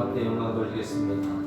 함께 영광 돌리겠습니다.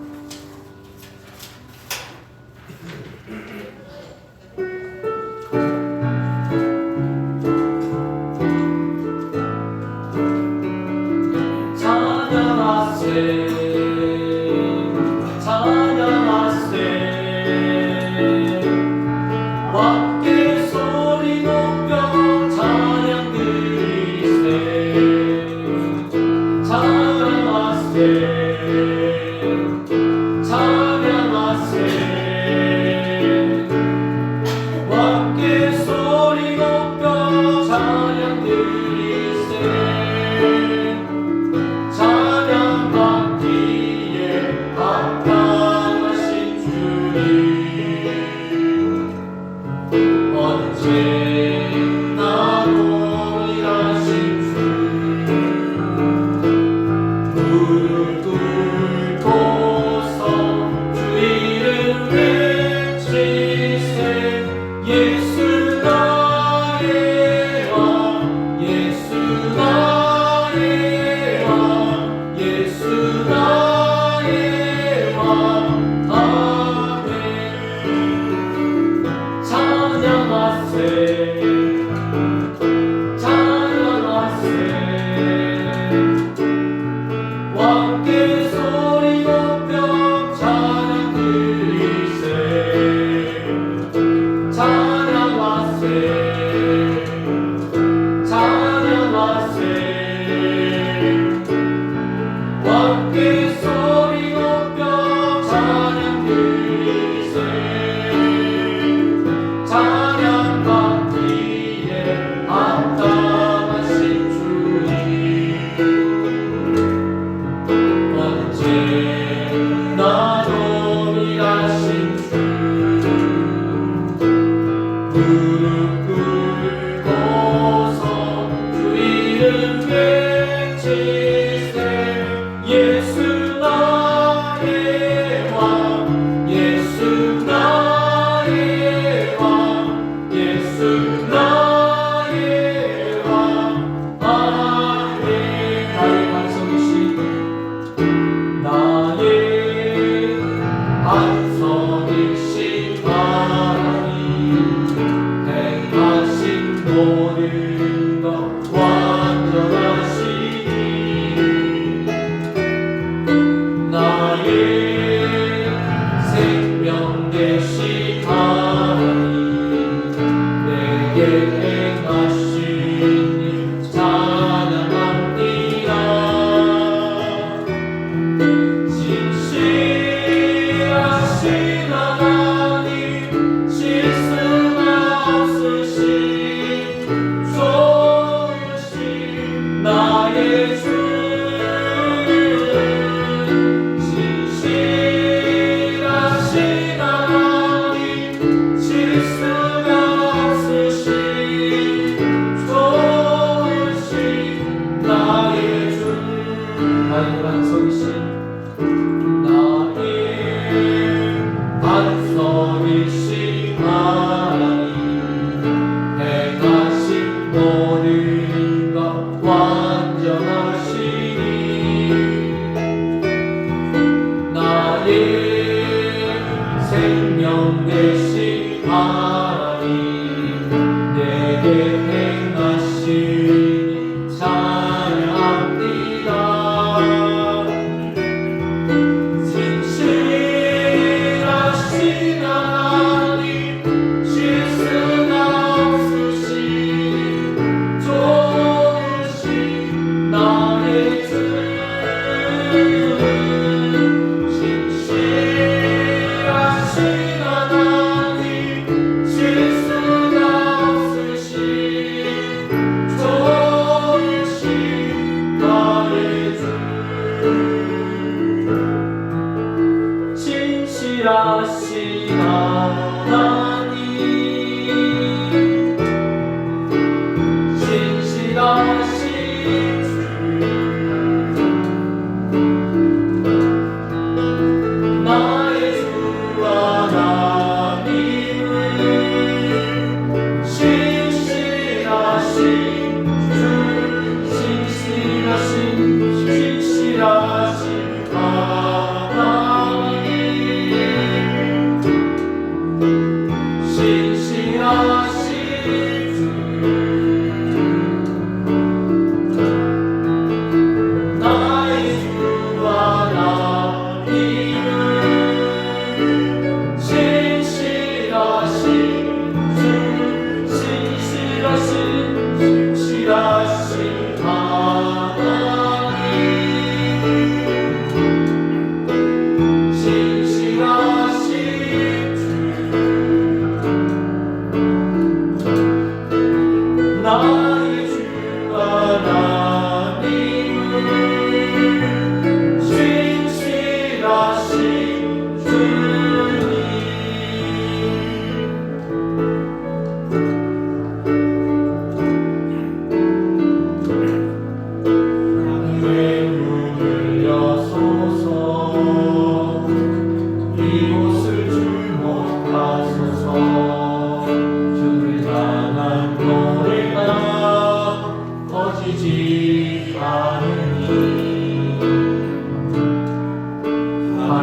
신실하신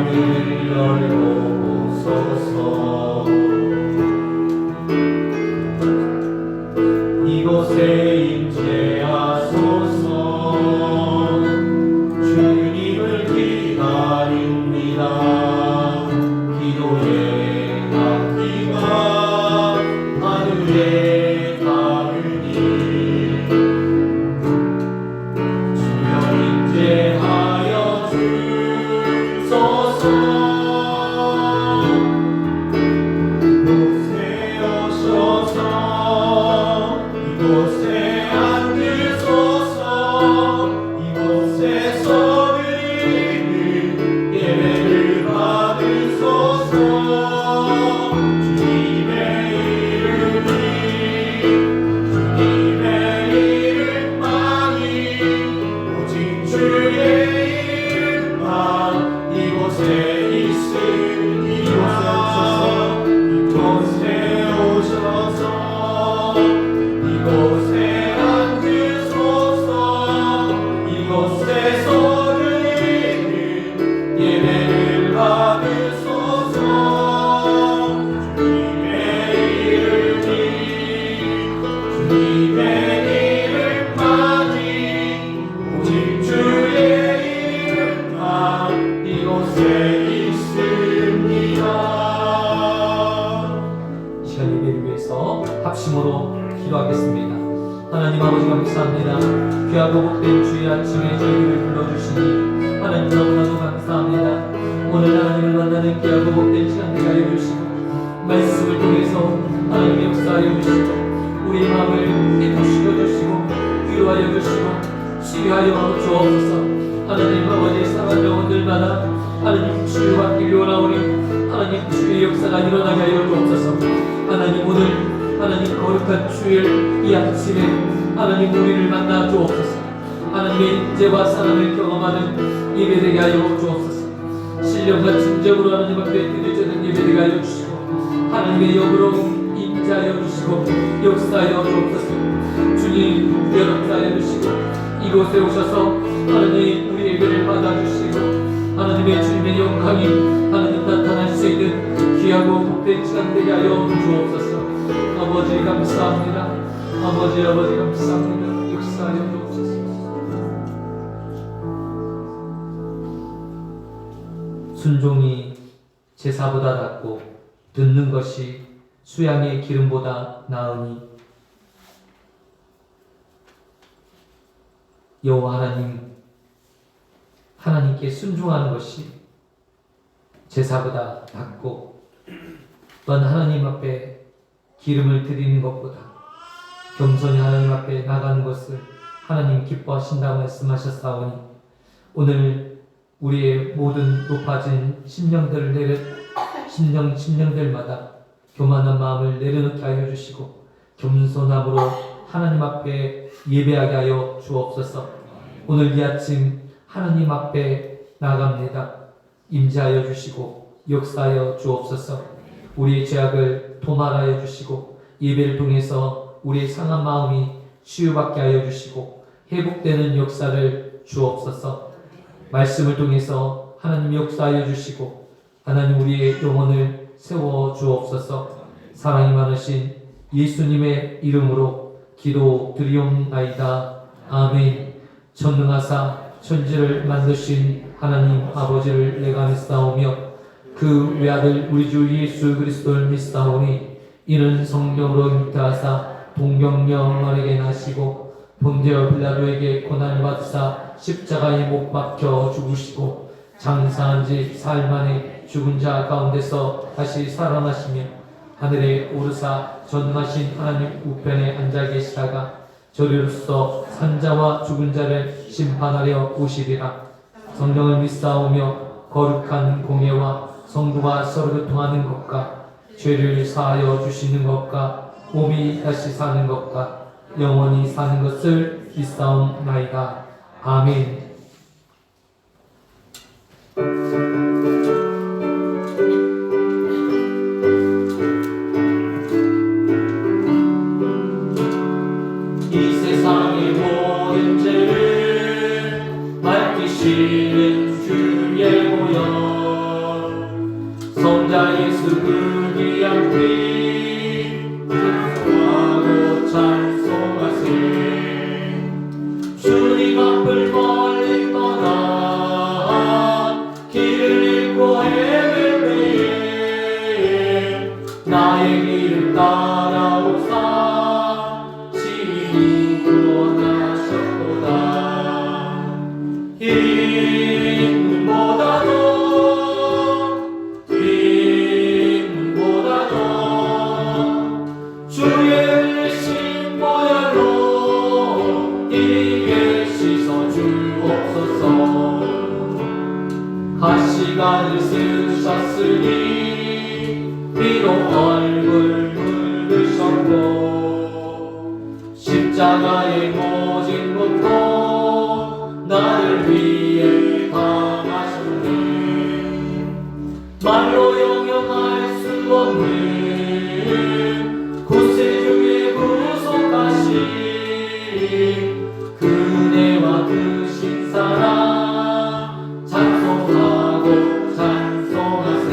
하늘을 열고 보소서. 이곳에 임재하소서. 주님을 기다립니다. 기도의 향기가 하늘에 닿으니 주여 임재하여 주소서. 이곳에 오셔서 이곳에 앉으소서. 이곳에서 드리는 예배를 받으소서. 주님의 이름만이 오직 주의 이름만 이곳에 있으니라. 이곳에 오셔서 이곳에 앉으소서. 이곳에서 드리는 예배를 받으소서. 주님의 이름만이 오직 주의 이름만 이곳에 있습니다. 시간 예배를 위해서 합심으로 기도하겠습니다. 하나님 아버지 감사합니다. 귀하고 복된 주의 아침에 저희를 불러주시니 하나님 너무나도 감사합니다. 오늘 하나님을 만나는 귀하고 복된 시간 되게 하여 주시고 말씀을 통해서 하나님의 역사하여 주시고 우리 마음을 깨끗시켜 주시고 위로하여 주시고 치유하여 주옵소서. 하나님 아버지 사랑하는 영혼들마다 하나님 치유 받기 원하오니 하나님 주의 역사가 일어나게 하여 주옵소서. 하나님 오늘 하나님 거룩한 주일 이 아침에 하나님 우리를 만나 주옵소서. 하나님의 인재와 사랑을 경험하는 예배되게 하여 주옵소서. 신령과 진정으로 하나님 앞에 드려지는 예배되게 하여 주시고 하나님의 영으로 임재하여 주시고 역사하여 주옵소서. 주님 역사하여 주시고 이곳에 오셔서 하나님 우리 예배를 받아주시고 하나님의 주님의 영광이 하나님 나타날 수 있는 귀하고 복된 시간 되게 하여 주옵소서. 아버지 감사합니다. 아버지 감사합니다. 역사하여 주옵소서. 순종이 제사보다 낫고 듣는 것이 수양의 기름보다 나으니 여호와 하나님께 순종하는 것이 제사보다 낫고 또한 하나님 앞에 기름을 드리는 것보다 겸손히 하나님 앞에 나가는 것을 하나님 기뻐하신다고 말씀하셨사오니 오늘 우리의 모든 높아진 심령들마다 교만한 마음을 내려놓게 하여 주시고 겸손함으로 하나님 앞에 예배하게 하여 주옵소서. 오늘 이 아침 하나님 앞에 나갑니다. 임재하여 주시고 역사하여 주옵소서. 우리의 죄악을 도말하여 주시고 예배를 통해서 우리의 상한 마음이 치유받게 하여 주시고 회복되는 역사를 주옵소서. 말씀을 통해서 하나님 역사하여 주시고 하나님 우리의 영혼을 세워 주옵소서. 사랑이 많으신 예수님의 이름으로 기도드리옵나이다. 아멘. 전능하사 천지를 만드신 하나님 아버지를 내가 믿사오며 그 외아들 우리 주 예수 그리스도를 믿사오니 이는 성령으로 잉태하사 동정녀마리아에게 나시고 본디오 빌라도에게 고난을 받으사 십자가에 못 박혀 죽으시고 장사한 지 사흘 만에 죽은 자 가운데서 다시 살아나시며 하늘에 오르사 전능하신 하나님 우편에 앉아 계시다가 저리로서 산자와 죽은 자를 심판하려 오시리라. 성령을 믿사오며 거룩한 공예와 성도가 서로 교통하는 것과 죄를 사하여 주시는 것과 몸이 다시 사는 것과 영원히 사는 것을 믿사옵나이다. 아멘. 이 세상의 모든 죄를 맡기시는 주의 보혈 예수의 앞에 하고 찬송하세. 주님 앞을 멀리 떠나 길을 잃고 헤맬 때에 나의 길을 따라오사 친히 구원하셨도다. 이 눈보다도 주의 흘리신 보혈로 이게 씻어 주옵소서. 가시관을 쓰셨으니 비록 얼굴 붉으셨고 십자가의 모진 고통 나를 위해 당하셨네. 말로 영영할 수 없는 구세주의 구속하심 그네와 그 신사랑 찬송하고 찬송하세.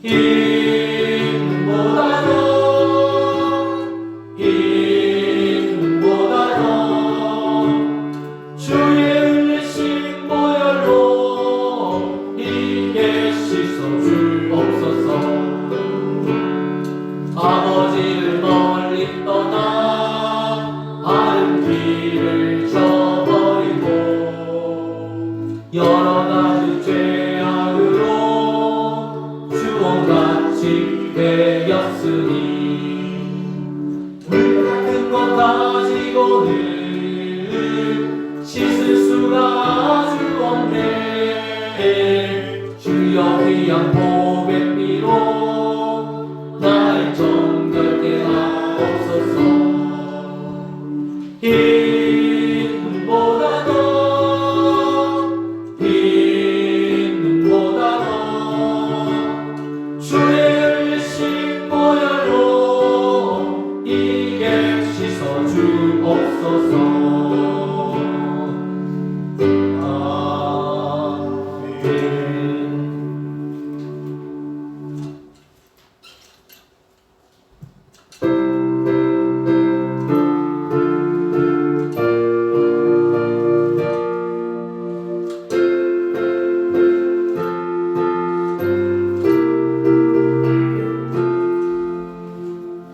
힘보다도 주의 흘리신 보혈로 이게 씻어 주옵소서. 아버지를 멀리 떠나 바른 길을 저버리고 여러 가지 죄악으로 주홍같이 되었으니 물 같은 것 가지고는 씻을 수가 아주 없네. 주여 귀한 보배비로 나의 정결케 하옵소서. 힘보다도 주의 흘리신 보혈로 이게 씻어 주옵소서.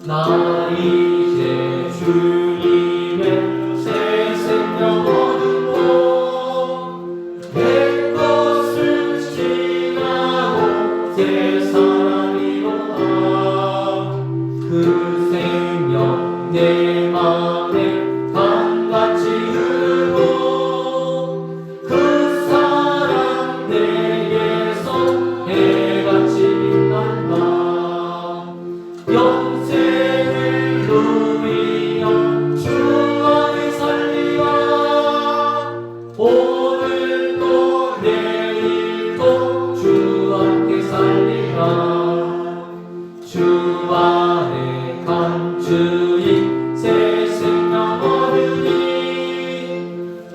나 이제 주님의 새 생명 얻고 내 것은 지나고 새 사람이로다. 그 생명 내 맘에 강같이 흐르고 그 사랑 내게서 해같이 빛난다. 영생을 누리며 주 안에 살리라. 오늘도 내일도 주 함께 살리라. 주 안에 감추인 새 생명 얻으니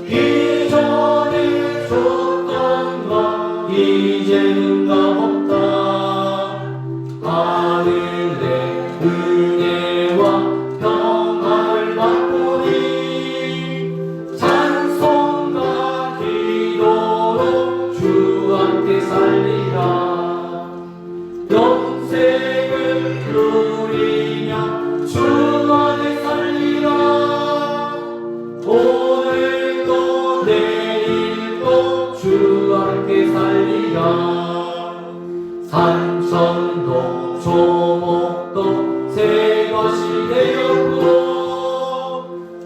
이전에 줬던 것 이제는 값없다. 하늘의 은혜와 평안을 맛보니 찬송과 기도로 주 함께 살리라. 영생을 누리며 주 안에 살리라. 오늘도 내일도 주 함께 살리라. 산천도 조목도 새 것이 되었고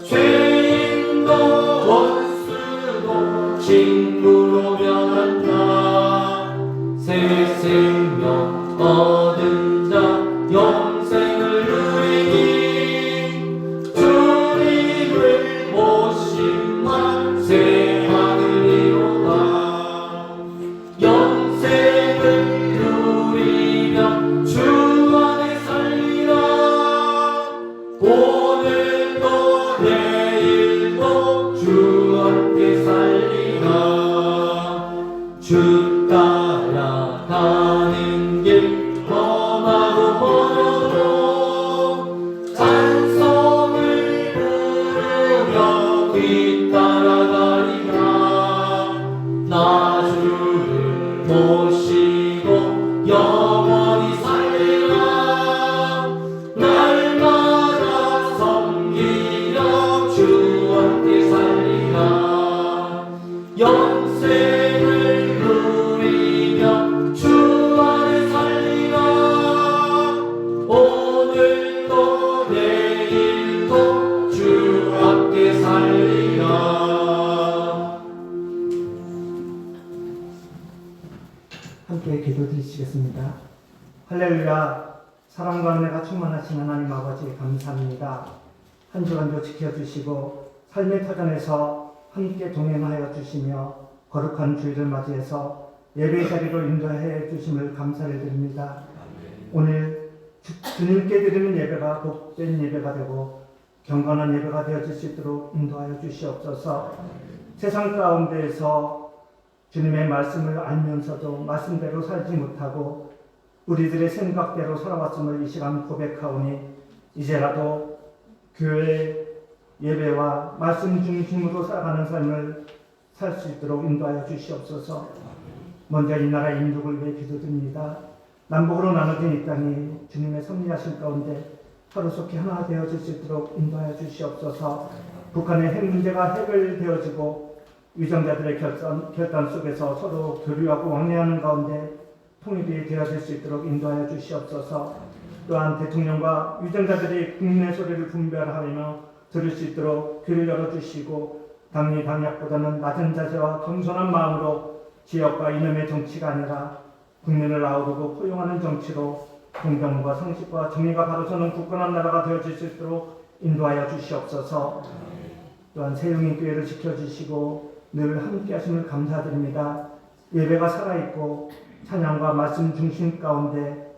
죄인도 원수도 친구로 변한다. 새 생명 얻은 자 영생을 누리니 주님을 모심만 새 하늘이로다. 영생을 누리며 주 안에 살리라. 오늘도 내일도 주 함께 살리라. 주 따라가는 주를 모시고 영원히 살리라. 날마다 섬기며 주 함께 살리라. 영생을 누리며 주 안에 살리라. 오늘도 내일도 주 함께 살리라. 함께 기도드리시겠습니다. 할렐루야. 사랑과 은혜가 충만하신 하나님 아버지 감사합니다. 한 주간도 지켜주시고 삶의 터전에서 함께 동행하여 주시며 거룩한 주일을 맞이해서 예배 자리로 인도해 주심을 감사를 드립니다. 오늘 주님께 드리는 예배가 복된 예배가 되고 경건한 예배가 되어질 수 있도록 인도하여 주시옵소서. 세상 가운데에서 주님의 말씀을 알면서도 말씀대로 살지 못하고 우리들의 생각대로 살아왔음을 이 시간 고백하오니 이제라도 교회 예배와 말씀 중심으로 살아가는 삶을 살 수 있도록 인도하여 주시옵소서. 먼저 이 나라 인도를 위해 기도드립니다. 남북으로 나눠진 이 땅이 주님의 섭리하신 가운데 하루속히 하나 되어질 수 있도록 인도하여 주시옵소서. 북한의 핵 문제가 해결되어지고 위정자들의 결단 속에서 서로 교류하고 왕래하는 가운데 통일이 되어질 수 있도록 인도하여 주시옵소서. 또한 대통령과 위정자들이 국민의 소리를 분별하며 들을 수 있도록 귀를 열어주시고 당리 당약보다는 낮은 자세와 겸손한 마음으로 지역과 이념의 정치가 아니라 국민을 아우르고 포용하는 정치로 공정과 상식과 정의가 바로 서는 굳건한 나라가 되어질 수 있도록 인도하여 주시옵소서. 또한 세용인교회를 지켜주시고 늘 함께 하심을 감사드립니다. 예배가 살아있고 찬양과 말씀 중심 가운데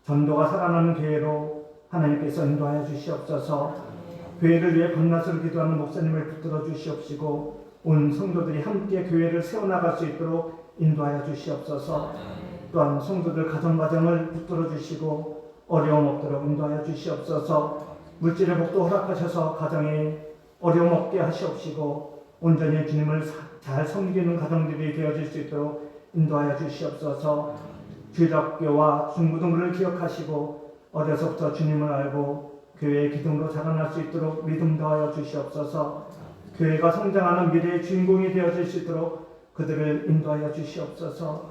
전도가 살아나는 교회로 하나님께서 인도하여 주시옵소서. 교회를 위해 밤낮으로 기도하는 목사님을 붙들어 주시옵시고 온 성도들이 함께 교회를 세워나갈 수 있도록 인도하여 주시옵소서. 또한 성도들 가정을 붙들어 주시고 어려움 없도록 인도하여 주시옵소서. 물질의 복도 허락하셔서 가정에 어려움 없게 하시옵시고 온전히 주님을 잘 섬기는 가정들이 되어질 수 있도록 인도하여 주시옵소서. 주일학교와 중고등부를 기억하시고 어려서부터 주님을 알고 교회의 기둥으로 자라날 수 있도록 믿음 더하여 주시옵소서. 교회가 성장하는 미래의 주인공이 되어질 수 있도록 그들을 인도하여 주시옵소서.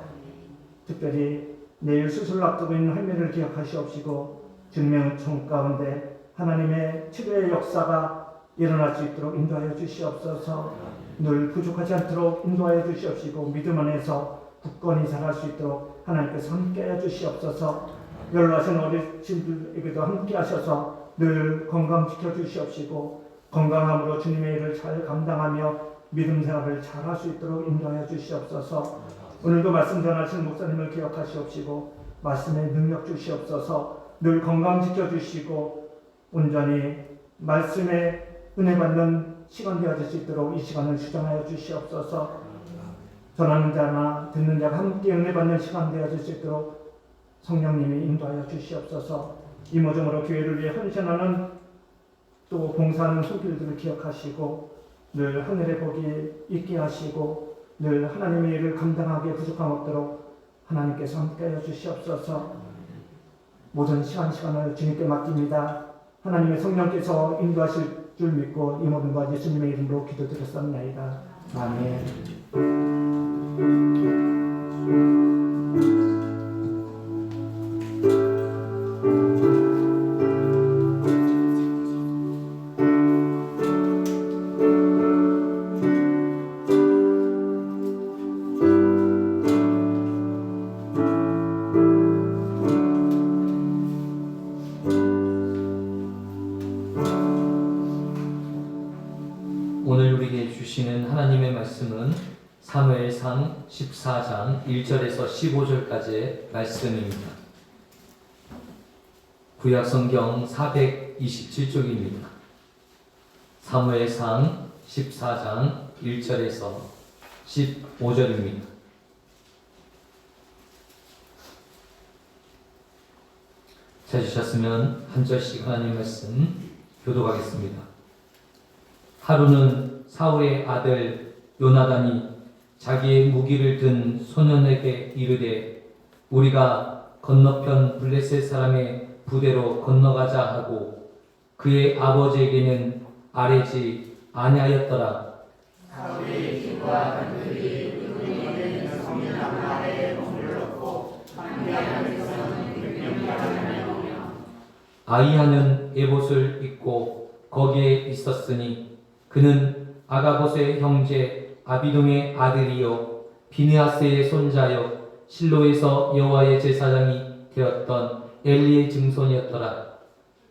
특별히 내일 수술을 앞두고 있는 할매를 기억하시옵시고 주님의 은총 가운데 하나님의 치료의 역사가 일어날 수 있도록 인도하여 주시옵소서. 늘 부족하지 않도록 인도하여 주시옵시고 믿음 안에서 굳건히 자랄 수 있도록 하나님께서 함께하여 주시옵소서. 연로하신 어르신들에게도 함께하셔서 늘 건강 지켜주시옵시고 건강함으로 주님의 일을 잘 감당하며 믿음 생활을 잘할 수 있도록 인도하여 주시옵소서. 오늘도 말씀 전하시는 목사님을 기억하시옵시고 말씀에 능력 주시옵소서. 늘 건강 지켜주시고 온전히 말씀에 은혜 받는 시간 되어질 수 있도록 이 시간을 주장하여 주시옵소서. 전하는 자나 듣는 자가 함께 은혜 받는 시간 되어질 수 있도록 성령님이 인도하여 주시옵소서. 이모저모로 교회를 위해 헌신하는 또 봉사하는 손길들을 기억하시고 늘 하늘의 복이 있게 하시고 늘 하나님의 일을 감당하기에 부족함 없도록 하나님께서 함께하여 주시옵소서. 모든 시간을 주님께 맡깁니다. 하나님의 성령께서 인도하실 줄 믿고 이 모든 것 예수님의 이름으로 기도드렸습니다. 아멘. 오늘 우리에게 주시는 하나님의 말씀은 사무엘상 14장 1절에서 15절까지의 말씀입니다. 구약성경 427쪽입니다. 사무엘상 14장 1절에서 15절입니다. 찾으셨으면 한 절씩 하나님의 말씀 교독하겠습니다. 하루는 사울의 아들 요나단이 자기의 무기를 든 소년에게 이르되 우리가 건너편 블레셋 사람의 부대로 건너가자 하고 그의 아버지에게는 아뢰지 아니하였더라. 아이야는 에봇을 입고 거기에 있었으니 그는 아가봇의 형제 아비동의 아들이요 비느하스의 손자요 실로에서 여호와의 제사장이 되었던 엘리의 증손이었더라.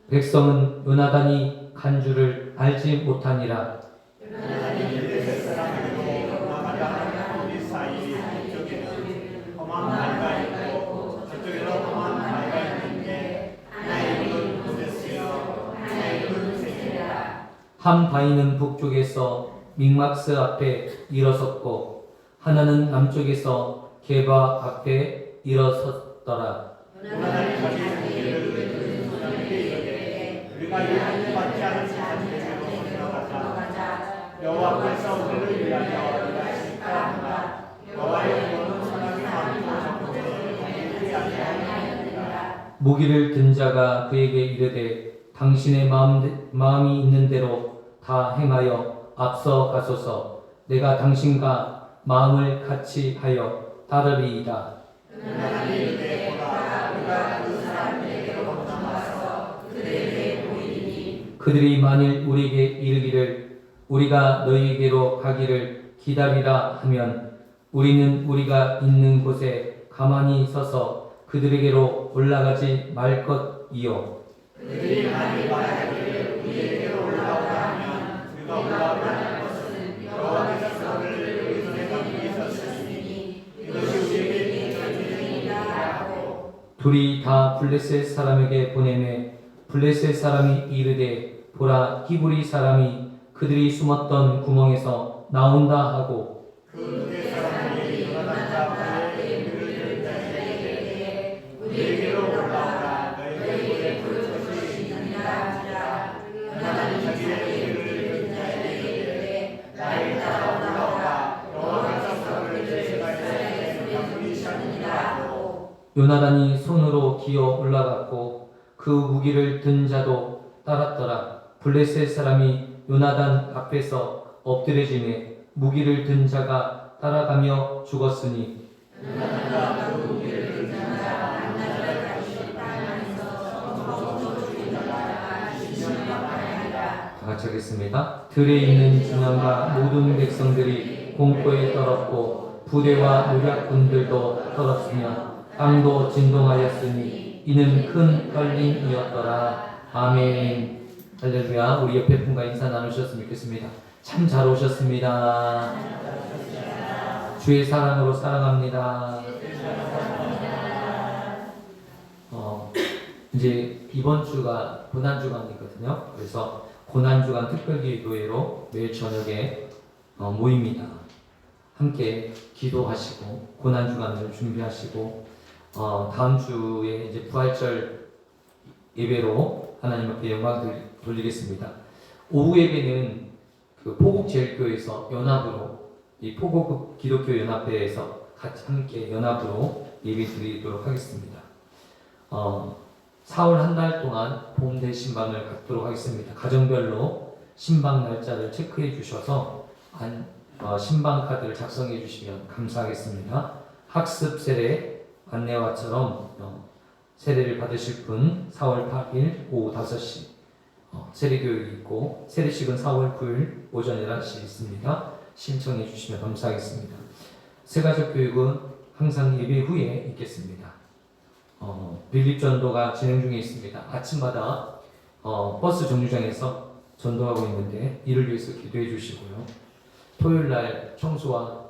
백성은 요나단이 간 줄을 알지 못하니라. 한 바위는 북쪽에서 믹막스 앞에 일어섰고 하나는 남쪽에서 게바 앞에 일어섰더라. 여호와께서 우리를 위하여 우리가 식사한다. 여호와의 모든 선악의 마음으로 정복을 아니하리라. 무기를 든 자가 그에게 이르되 당신의 마음이 있는 대로 다 행하여 앞서 가소서. 내가 당신과 마음을 같이 하여 따르리이다. 그들이 만일 우리에게 이르기를 우리가 너희에게로 가기를 기다리라 하면 우리는 우리가 있는 곳에 가만히 서서 그들에게로 올라가지 말 것이요. 그들이 만일 말하기를 우리에게로 올라오라 하면 우리가 올라오라는 것은 여호와께서 그들을 우리 손에 넘기게 하셨으니 이것이 우리에게 비춰주시니라 하고 둘이 다 블레셋 사람에게 보내매 블레셋 사람이 이르되 보라 히브리 사람이 그들이 숨었던 구멍에서 나온다 하고 그 사람들이 요나단과 그의 무리를 자기에게 우리에게로 올라오라 너희에게 부를 것이 있느니라 하니라. 요나단이 자기의 무리를 자기에게 나를 따라 올라오라 여호와께서 그들을 제가 이스라엘에 부리셨느니라 하고 요나단이 손으로 기어 올라갔고 그 무기를 든 자도 따랐더라. 블레셋 사람이 요나단 앞에서 엎드려지매 무기를 든 자가 따라가며 죽었으니 다 같이 하겠습니다. 들에 있는 진영과 모든 백성들이 공포에 떨었고 부대와 노략군들도 떨었으며 땅도 진동하였으니 이는 큰 떨림이었더라. 아멘. 할렐루야. 우리 옆에 분과 인사 나누셨으면 좋겠습니다. 참 잘 오셨습니다. 주의 사랑으로 사랑합니다. 이제 이번 주가 고난주간이거든요. 그래서 고난주간 특별기도회로 매일 저녁에 모입니다. 함께 기도하시고 고난주간을 준비하시고 다음 주에 이제 부활절 예배로 하나님 앞에 영광을 돌리겠습니다. 오후 예배는 그 포국제일교회에서 연합으로 이 포국 기독교 연합회에서 같이 함께 연합으로 예배 드리도록 하겠습니다. 4월 한 달 동안 봄대 신방을 갖도록 하겠습니다. 가정별로 신방 날짜를 체크해 주셔서 신방 카드를 작성해 주시면 감사하겠습니다. 학습 세례 안내와처럼 세례를 받으실 분 4월 8일 오후 5시 세례교육이 있고 세례식은 4월 9일 오전 11시 있습니다. 신청해 주시면 감사하겠습니다. 세가족 교육은 항상 예배 후에 있겠습니다. 빌립전도가 진행 중에 있습니다. 아침마다 버스 정류장에서 전도하고 있는데 이를 위해서 기도해 주시고요. 토요일날 청소와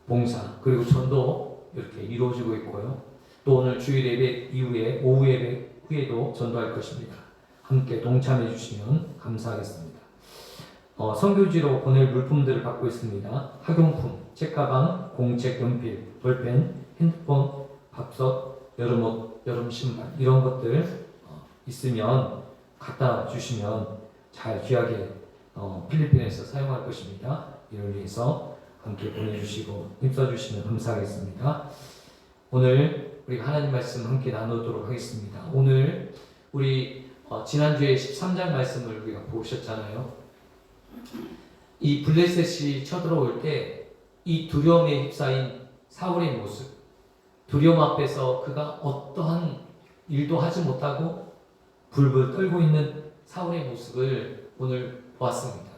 봉사 그리고 전도 이렇게 이루어지고 있고요. 또 오늘 주일 예배 이후에 오후 예배 후에도 전도할 것입니다. 함께 동참해 주시면 감사하겠습니다. 선교지로 보낼 물품들을 받고 있습니다. 학용품, 책가방, 공책, 연필, 볼펜, 핸드폰, 밥솥, 여름옷, 여름 신발 이런 것들 있으면 갖다 주시면 잘 귀하게 필리핀에서 사용할 것입니다. 이를 위해서 함께 보내주시고 힘써주시면 감사하겠습니다. 오늘 우리 하나님 말씀 함께 나누도록 하겠습니다. 오늘 우리 지난주에 13장 말씀을 우리가 보셨잖아요. 이 블레셋이 쳐들어올 때 이 두려움에 휩싸인 사울의 모습, 두려움 앞에서 그가 어떠한 일도 하지 못하고 불불 떨고 있는 사울의 모습을 오늘 보았습니다.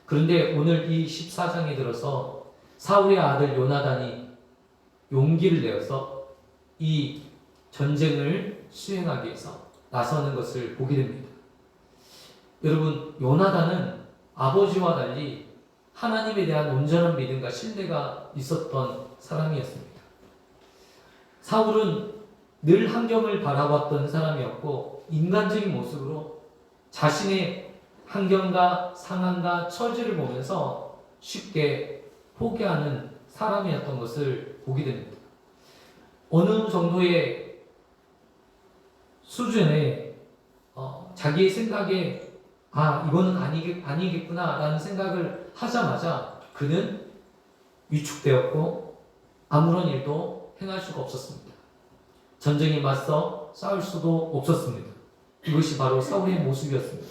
그런데 오늘 이 14장에 들어서 사울의 아들 요나단이 용기를 내어서 이 전쟁을 수행하기 위해서 나서는 것을 보게 됩니다. 여러분, 요나단은 아버지와 달리 하나님에 대한 온전한 믿음과 신뢰가 있었던 사람이었습니다. 사울은 늘 환경을 바라봤던 사람이었고 인간적인 모습으로 자신의 환경과 상황과 처지를 보면서 쉽게 포기하는 사람이었던 것을 보게 됩니다. 어느 정도의 수준에 자기의 생각에 이거는 아니겠구나 라는 생각을 하자마자 그는 위축되었고 아무런 일도 행할 수가 없었습니다. 전쟁에 맞서 싸울 수도 없었습니다. 이것이 바로 사울의 모습이었습니다.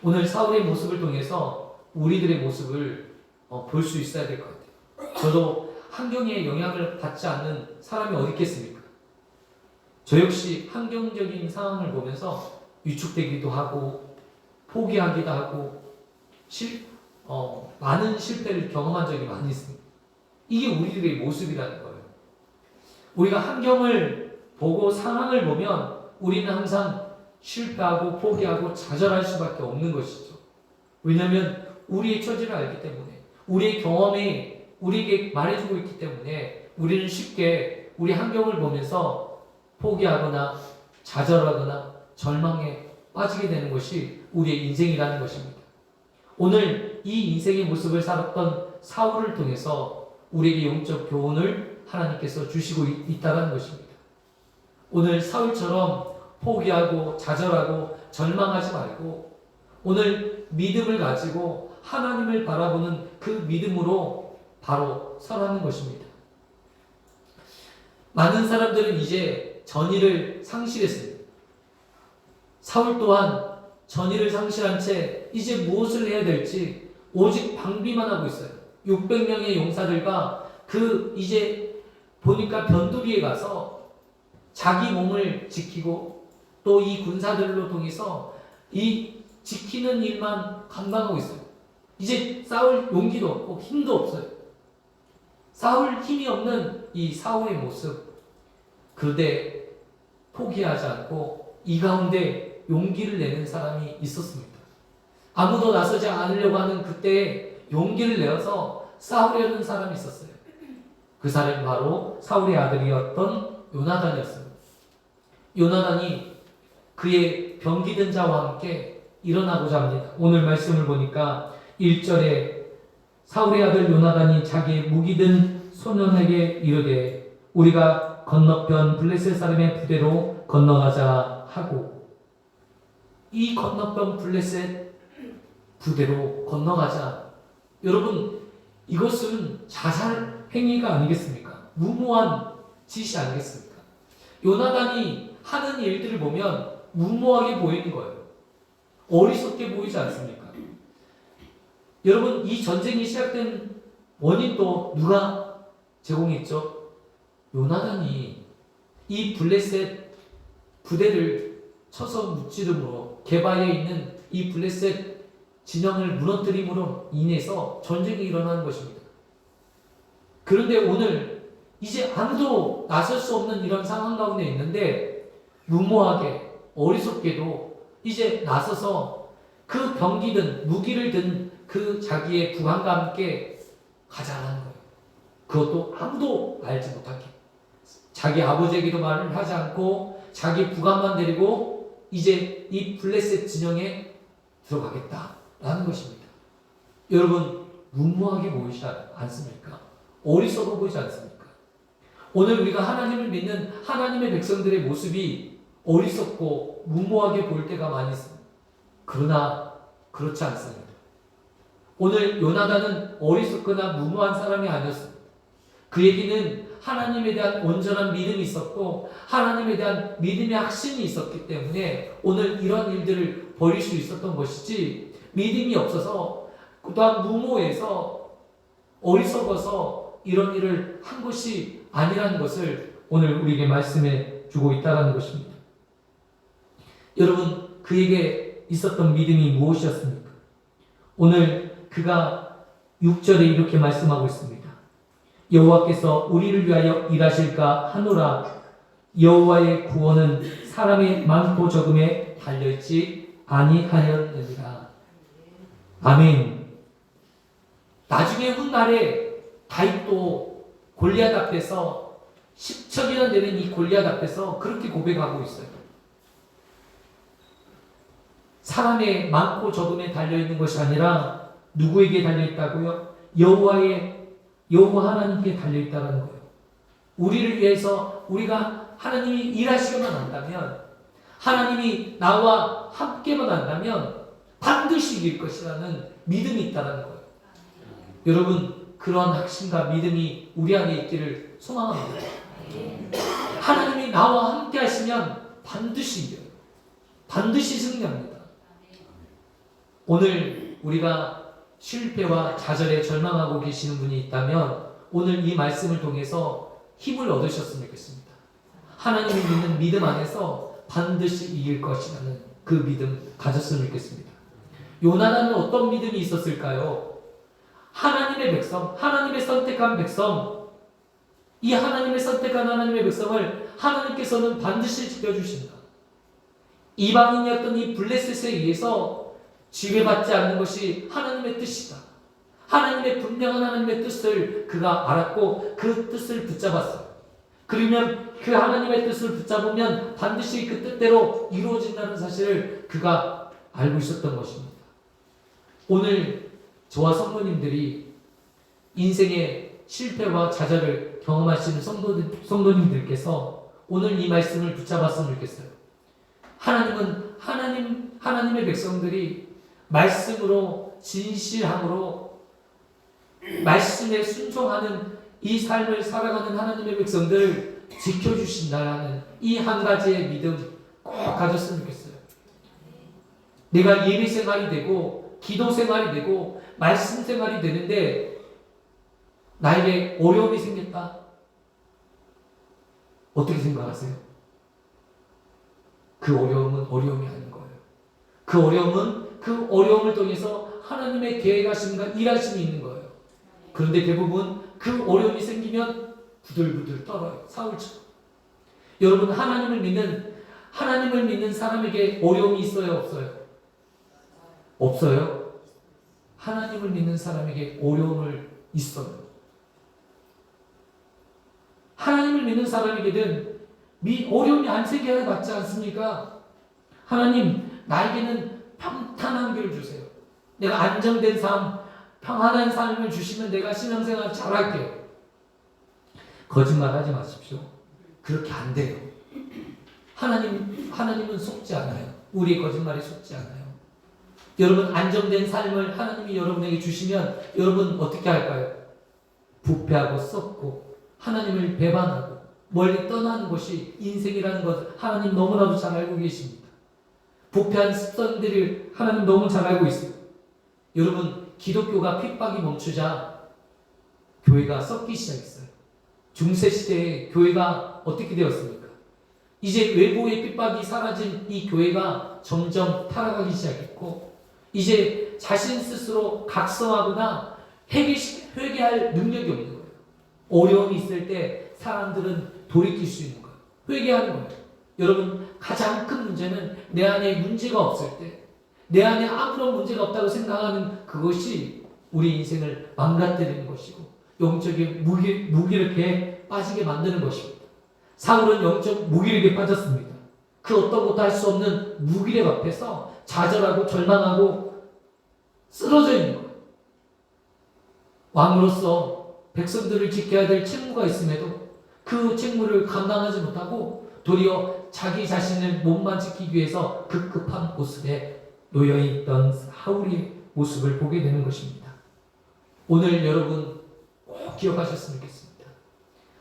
오늘 사울의 모습을 통해서 우리들의 모습을 볼 수 있어야 될 것 같아요. 저도 환경에 영향을 받지 않는 사람이 어디 있겠습니까? 저 역시 환경적인 상황을 보면서 위축되기도 하고 포기하기도 하고 많은 실패를 경험한 적이 많이 있습니다. 이게 우리들의 모습이라는 거예요. 우리가 환경을 보고 상황을 보면 우리는 항상 실패하고 포기하고 좌절할 수밖에 없는 것이죠. 왜냐하면 우리의 처지를 알기 때문에 우리의 경험이 우리에게 말해주고 있기 때문에 우리는 쉽게 우리 환경을 보면서 포기하거나 좌절하거나 절망에 빠지게 되는 것이 우리의 인생이라는 것입니다. 오늘 이 인생의 모습을 살았던 사울을 통해서 우리에게 영적 교훈을 하나님께서 주시고 있다는 것입니다. 오늘 사울처럼 포기하고 좌절하고 절망하지 말고 오늘 믿음을 가지고 하나님을 바라보는 그 믿음으로 바로 설하는 것입니다. 많은 사람들은 이제 전의를 상실했습니다. 사울 또한 전의를 상실한 채 이제 무엇을 해야 될지 오직 방비만 하고 있어요. 600명의 용사들과 이제 보니까 변두리에 가서 자기 몸을 지키고 또 이 군사들로 통해서 이 지키는 일만 감당하고 있어요. 이제 싸울 용기도 없고 힘도 없어요. 싸울 힘이 없는 이 사울의 모습. 그런데 포기하지 않고 이 가운데 용기를 내는 사람이 있었습니다. 아무도 나서지 않으려고 하는 그때에 용기를 내어서 싸우려는 사람이 있었어요. 그 사람이 바로 사울의 아들이었던 요나단이었습니다. 요나단이 그의 병기든 자와 함께 일어나고자 합니다. 오늘 말씀을 보니까 1절에 사울의 아들 요나단이 자기의 무기든 소년에게 이르되 우리가 건너편 블레셋 사람의 부대로 건너가자 하고, 이 건너편 블레셋 부대로 건너가자. 여러분, 이것은 자살 행위가 아니겠습니까? 무모한 짓이 아니겠습니까? 요나단이 하는 일들을 보면 무모하게 보이는 거예요. 어리석게 보이지 않습니까? 여러분, 이 전쟁이 시작된 원인도 누가 제공했죠? 요나단이 이 블레셋 부대를 쳐서 무찌름으로 게바에 있는 이 블레셋 진영을 무너뜨림으로 인해서 전쟁이 일어나는 것입니다. 그런데 오늘 이제 아무도 나설 수 없는 이런 상황 가운데 있는데 무모하게 어리석게도 이제 나서서 그 병기든 무기를 든 그 자기의 부관과 함께 가자라는 거예요. 그것도 아무도 알지 못하게. 자기 아버지에게도 말을 하지 않고 자기 부관만 데리고 이제 이 블레셋 진영에 들어가겠다라는 것입니다. 여러분, 무모하게 보이지 않습니까? 어리석어 보이지 않습니까? 오늘 우리가 하나님을 믿는 하나님의 백성들의 모습이 어리석고 무모하게 보일 때가 많이 있습니다. 그러나 그렇지 않습니다. 오늘 요나단은 어리석거나 무모한 사람이 아니었습니다. 그에게는 하나님에 대한 온전한 믿음이 있었고 하나님에 대한 믿음의 확신이 있었기 때문에 오늘 이런 일들을 벌일 수 있었던 것이지, 믿음이 없어서 또한 무모해서 어리석어서 이런 일을 한 것이 아니라는 것을 오늘 우리에게 말씀해 주고 있다는 것입니다. 여러분, 그에게 있었던 믿음이 무엇이었습니까? 오늘 그가 6절에 이렇게 말씀하고 있습니다. 여호와께서 우리를 위하여 일하실까 하노라. 여호와의 구원은 사람의 많고 적음에 달려있지 아니하였느니라. 아멘. 나중에 훗날에 다윗도 골리앗 앞에서 10척이나 되는 이 골리앗 앞에서 그렇게 고백하고 있어요. 사람의 많고 적음에 달려있는 것이 아니라 누구에게 달려있다고요? 여호와 하나님께 달려있다는 거예요. 우리를 위해서 우리가 하나님이 일하시기만 한다면, 하나님이 나와 함께만 한다면 반드시 이길 것이라는 믿음이 있다는 거예요. 여러분, 그런 확신과 믿음이 우리 안에 있기를 소망합니다. 하나님이 나와 함께 하시면 반드시 이겨요. 반드시 승리합니다. 오늘 우리가 실패와 좌절에 절망하고 계시는 분이 있다면 오늘 이 말씀을 통해서 힘을 얻으셨으면 좋겠습니다. 하나님을 믿는 믿음 안에서 반드시 이길 것이라는 그 믿음 가졌으면 좋겠습니다. 요나단은 어떤 믿음이 있었을까요? 하나님의 백성, 하나님의 선택한 백성, 이 하나님의 선택한 하나님의 백성을 하나님께서는 반드시 지켜주신다. 이방인이었던 이 블레셋에 의해서 지배받지 않는 것이 하나님의 뜻이다. 하나님의 분명한 하나님의 뜻을 그가 알았고 그 뜻을 붙잡았어요. 그러면 그 하나님의 뜻을 붙잡으면 반드시 그 뜻대로 이루어진다는 사실을 그가 알고 있었던 것입니다. 오늘 저와 성도님들이 인생의 실패와 좌절을 경험하시는 성도님들께서 오늘 이 말씀을 붙잡았으면 좋겠어요. 하나님의 백성들이 말씀으로 진실함으로 말씀에 순종하는 이 삶을 살아가는 하나님의 백성들을 지켜주신다라는 이 한 가지의 믿음 꼭 가졌으면 좋겠어요. 내가 예배 생활이 되고 기도 생활이 되고 말씀 생활이 되는데 나에게 어려움이 생겼다. 어떻게 생각하세요? 그 어려움은 어려움이 아닌 거예요. 그 어려움을 통해서 하나님의 계획하심과 일하심이 있는 거예요. 그런데 대부분 그 어려움이 생기면 부들부들 떨어요. 사울처럼. 여러분, 하나님을 믿는 사람에게 어려움이 있어요, 없어요? 없어요? 하나님을 믿는 사람에게 어려움을 있어요. 하나님을 믿는 사람에게는 어려움이 안 생겨야 맞지 않습니까? 하나님, 나에게는 평탄한 길을 주세요. 내가 안정된 삶, 평안한 삶을 주시면 내가 신앙생활 잘할게요. 거짓말하지 마십시오. 그렇게 안 돼요. 하나님은 속지 않아요. 우리의 거짓말이 속지 않아요. 여러분, 안정된 삶을 하나님이 여러분에게 주시면 여러분 어떻게 할까요? 부패하고 썩고 하나님을 배반하고 멀리 떠나는 것이 인생이라는 것 하나님 너무나도 잘 알고 계십니다. 부패한 습성들을 하나님 너무 잘 알고 있어요. 여러분, 기독교가 핍박이 멈추자 교회가 썩기 시작했어요. 중세시대에 교회가 어떻게 되었습니까? 이제 외부의 핍박이 사라진 이 교회가 점점 타락하기 시작했고 이제 자신 스스로 각성하거나 회개할 능력이 없는 거예요. 어려움이 있을 때 사람들은 돌이킬 수 있는 거예요. 회개하는 거예요. 여러분, 가장 큰 문제는 내 안에 문제가 없을 때, 내 안에 아무런 문제가 없다고 생각하는 그것이 우리 인생을 망가뜨리는 것이고 영적인 무기력에 빠지게 만드는 것입니다. 사울은 영적 무기력에 빠졌습니다. 그 어떤 것도 할 수 없는 무기력 앞에서 좌절하고 절망하고 쓰러져 있는 거예요. 왕으로서 백성들을 지켜야 될 책무가 있음에도 그 책무를 감당하지 못하고 도리어 자기 자신의 몸만 지키기 위해서 급급한 모습에 놓여있던 사울의 모습을 보게 되는 것입니다. 오늘 여러분 꼭 기억하셨으면 좋겠습니다.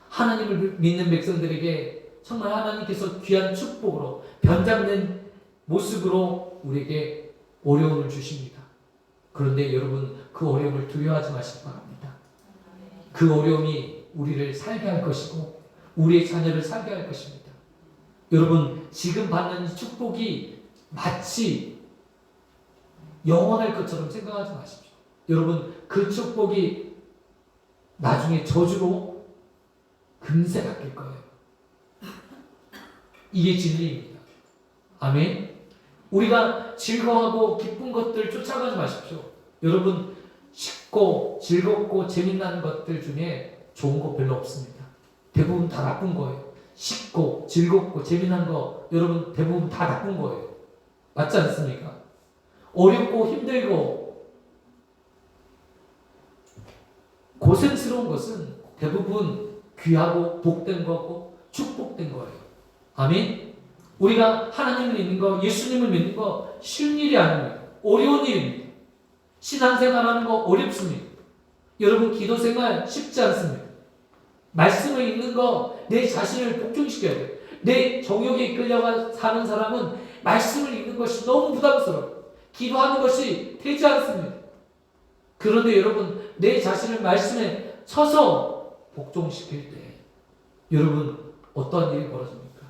하나님을 믿는 백성들에게 정말 하나님께서 귀한 축복으로 변장된 모습으로 우리에게 어려움을 주십니다. 그런데 여러분 그 어려움을 두려워하지 마시기 바랍니다. 그 어려움이 우리를 살게 할 것이고 우리의 자녀를 살게 할 것입니다. 여러분 지금 받는 이 축복이 마치 영원할 것처럼 생각하지 마십시오. 여러분 그 축복이 나중에 저주로 금세 바뀔 거예요. 이게 진리입니다. 아멘. 우리가 즐거워하고 기쁜 것들 쫓아가지 마십시오. 여러분 쉽고 즐겁고 재미난 것들 중에 좋은 거 별로 없습니다. 대부분 다 나쁜 거예요. 쉽고 즐겁고 재미난 거 여러분 대부분 다 나쁜 거예요. 맞지 않습니까? 어렵고 힘들고 고생스러운 것은 대부분 귀하고 복된 거고 축복된 거예요. 아멘. 우리가 하나님을 믿는 거, 예수님을 믿는 거 쉬운 일이 아닙니다. 어려운 일입니다. 신앙생활하는 거 어렵습니다. 여러분 기도생활 쉽지 않습니다. 말씀을 읽는 거 내 자신을 복종시켜야 돼요. 내 정욕에 이끌려가 사는 사람은 말씀을 읽는 것이 너무 부담스러워요. 기도하는 것이 되지 않습니다. 그런데 여러분 내 자신을 말씀에 서서 복종시킬 때 여러분 어떤 일이 벌어집니까?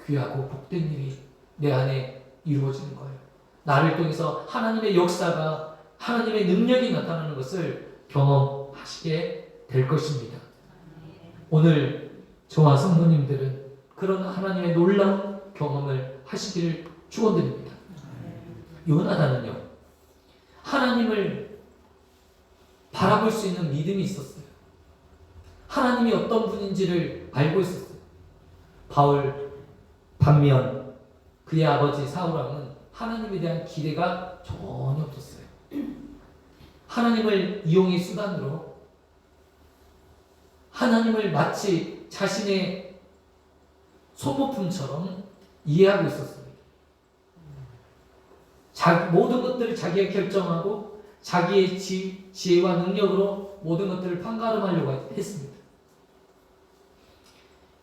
귀하고 복된 일이 내 안에 이루어지는 거예요. 나를 통해서 하나님의 역사가 하나님의 능력이 나타나는 것을 경험하시게 될 것입니다. 오늘 저와 성도님들은 그런 하나님의 놀라운 경험을 하시기를 축원드립니다. 요나단은요 하나님을 바라볼 수 있는 믿음이 있었어요. 하나님이 어떤 분인지를 알고 있었어요. 바울 반면 그의 아버지 사울왕은 하나님에 대한 기대가 전혀 없었어요. 하나님을 이용의 수단으로 하나님을 마치 자신의 소모품처럼 이해하고 있었습니다. 모든 것들을 자기가 결정하고 자기의 지혜와 능력으로 모든 것들을 판가름하려고 했습니다.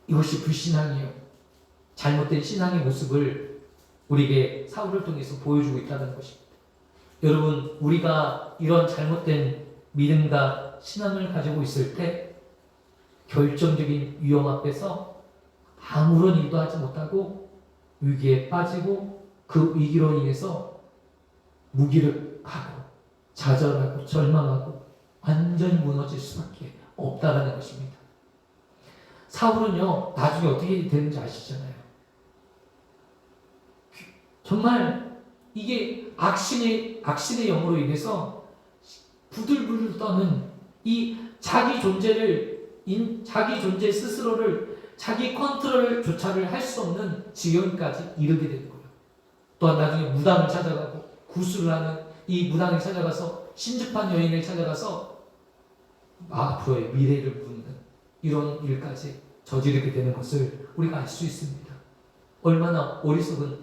이것이 불신앙이에요. 잘못된 신앙의 모습을 우리에게 사울을 통해서 보여주고 있다는 것입니다. 여러분 우리가 이런 잘못된 믿음과 신앙을 가지고 있을 때 결정적인 위험 앞에서 아무런 일도 하지 못하고 위기에 빠지고 그 위기로 인해서 무기력하고 좌절하고 절망하고 완전히 무너질 수밖에 없다라는 것입니다. 사울은요 나중에 어떻게 되는지 아시잖아요. 정말 이게 악신의 영으로 인해서 부들부들 떠는 이 자기 존재 스스로를 자기 컨트롤조차를 할 수 없는 지경까지 이르게 되는 거예요. 또한 나중에 무당을 찾아가고 구술을 하는 이 무당을 찾아가서 신접한 여인을 찾아가서 앞으로의 미래를 묻는 이런 일까지 저지르게 되는 것을 우리가 알 수 있습니다. 얼마나 어리석은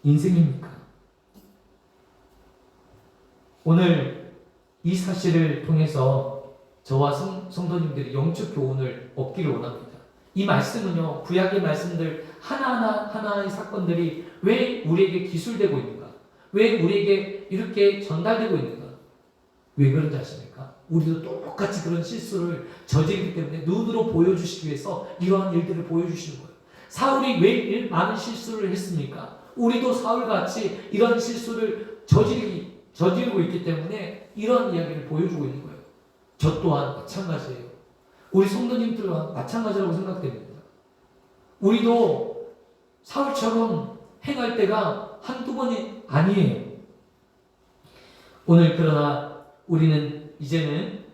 인생입니까? 오늘 이 사실을 통해서 저와 성도님들이 영적 교훈을 얻기를 원합니다. 이 말씀은요, 구약의 말씀들 하나하나의 사건들이 왜 우리에게 기술되고 있는가? 왜 우리에게 이렇게 전달되고 있는가? 왜 그런지 아십니까? 우리도 똑같이 그런 실수를 저지르기 때문에 눈으로 보여주시기 위해서 이러한 일들을 보여주시는 거예요. 사울이 왜 많은 실수를 했습니까? 우리도 사울같이 이런 실수를 저지르고 있기 때문에 이런 이야기를 보여주고 있는 거예요. 저 또한 마찬가지예요. 우리 성도님 또한 마찬가지라고 생각됩니다. 우리도 사울처럼 행할 때가 한두 번이 아니에요. 오늘 그러나 우리는 이제는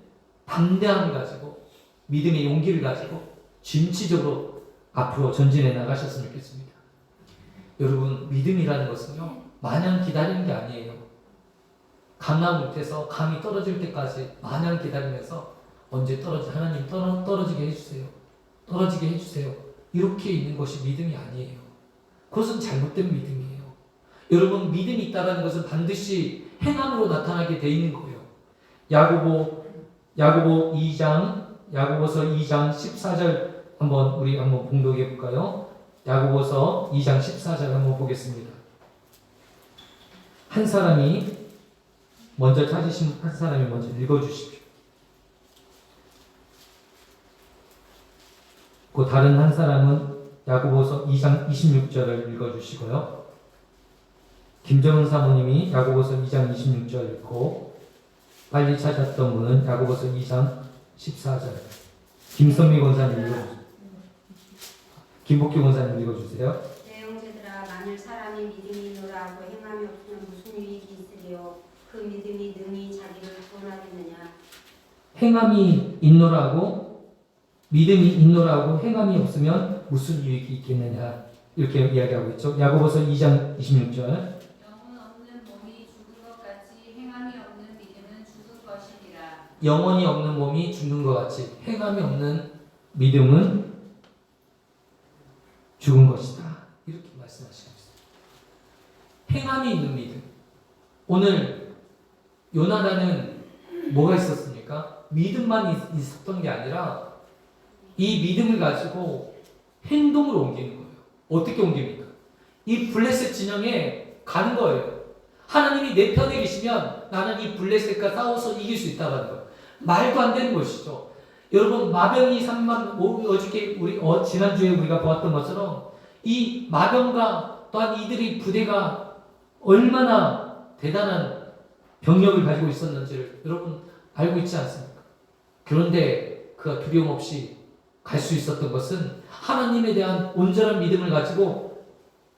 담대함을 가지고 믿음의 용기를 가지고 진취적으로 앞으로 전진해 나가셨으면 좋겠습니다. 여러분 믿음이라는 것은요 마냥 기다리는 게 아니에요. 감나무 밑에서 감이 떨어질 때까지 마냥 기다리면서 언제 하나님 떨어지게 해주세요. 떨어지게 해주세요. 이렇게 있는 것이 믿음이 아니에요. 그것은 잘못된 믿음이에요. 여러분 믿음이 있다는 것은 반드시 행함으로 나타나게 돼 있는 거예요. 야고보서 2장 14절 우리 한번 봉독해 볼까요? 야고보서 2장 14절 한번 보겠습니다. 한 사람이 먼저 찾으신 한 사람이 먼저 읽어 주십시오. 그 다른 한 사람은 야고보서 2장 26절을 읽어 주시고요. 김정은 사모님이 야고보서 2장 26절 읽고 빨리 찾았던 분은 야고보서 2장 14절. 김선미 권사님 읽어주세요. 김복규 권사님 읽어주세요. 내 형제들아, 만일 사람이 믿음이 있노라고 행함이 없으면 무슨 유익이 있으리요? 그 믿음이 능히 자기를 구원하겠느냐? 행함이 있노라고 믿음이 있노라고 행함이 없으면 무슨 유익이 있겠느냐 이렇게 이야기하고 있죠. 야고보서 2장 26절. 영혼 없는 몸이 죽은 것 같이 행함이 없는 믿음은 죽은 것이니라. 영혼이 없는 몸이 죽는 것 같이 행함이 없는 믿음은 죽은 것이다. 이렇게 말씀하시고 있어요. 행함이 있는 믿음. 오늘 요나단은 뭐가 있었습니까? 믿음만 있었던 게 아니라 이 믿음을 가지고 행동으로 옮기는 거예요. 어떻게 옮깁니까? 이 블레셋 진영에 가는 거예요. 하나님이 내 편에 계시면 나는 이 블레셋과 싸워서 이길 수 있다는 거예요. 말도 안 되는 것이죠. 여러분, 마병이 3만, 어저께 지난주에 우리가 보았던 것처럼 이 마병과 또한 이들의 부대가 얼마나 대단한 병력을 가지고 있었는지를 여러분 알고 있지 않습니까? 그런데 그가 두려움 없이 갈 수 있었던 것은 하나님에 대한 온전한 믿음을 가지고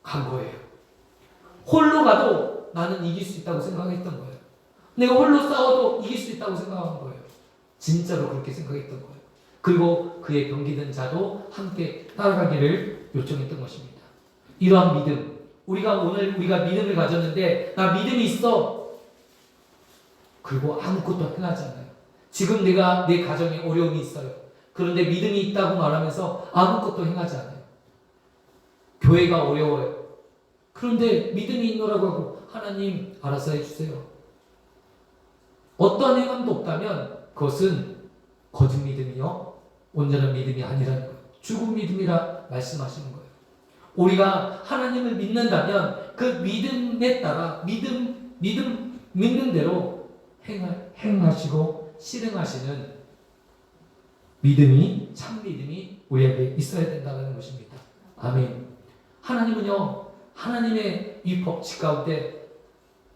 간 거예요. 홀로 가도 나는 이길 수 있다고 생각했던 거예요. 내가 홀로 싸워도 이길 수 있다고 생각한 거예요. 진짜로 그렇게 생각했던 거예요. 그리고 그의 병기든 자도 함께 따라가기를 요청했던 것입니다. 이러한 믿음, 우리가 믿음을 가졌는데 나 믿음이 있어. 그리고 아무것도 행하지 않아요. 지금 내 가정에 어려움이 있어요. 그런데 믿음이 있다고 말하면서 아무것도 행하지 않아요. 교회가 어려워요. 그런데 믿음이 있노라고 하고 하나님 알아서 해주세요. 어떠한 행함도 없다면 그것은 거짓 믿음이요, 온전한 믿음이 아니라는 거예요. 죽은 믿음이라 말씀하시는 거예요. 우리가 하나님을 믿는다면 그 믿음에 따라 믿는 대로 행하시고 실행하시는 믿음이, 참 믿음이 우리에게 있어야 된다는 것입니다. 아멘. 하나님은요, 하나님의 이 법칙 가운데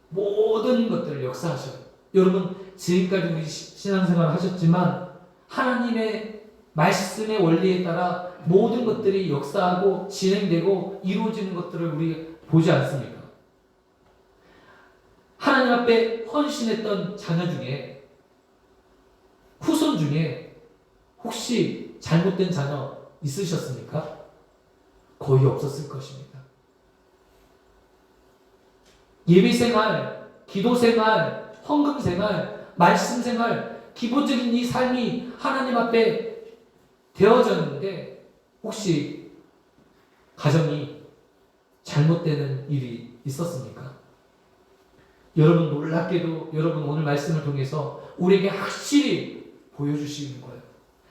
모든 것들을 역사하셔요. 여러분, 지금까지 우리 신앙생활 하셨지만 하나님의 말씀의 원리에 따라 모든 것들이 역사하고 진행되고 이루어지는 것들을 우리 보지 않습니까? 하나님 앞에 헌신했던 자녀 중에, 후손 중에 혹시 잘못된 자녀 있으셨습니까? 거의 없었을 것입니다. 예배생활, 기도생활, 헌금생활, 말씀생활, 기본적인 이 삶이 하나님 앞에 되어졌는데 혹시 가정이 잘못되는 일이 있었습니까? 여러분, 놀랍게도 여러분 오늘 말씀을 통해서 우리에게 확실히 보여주시는 거예요.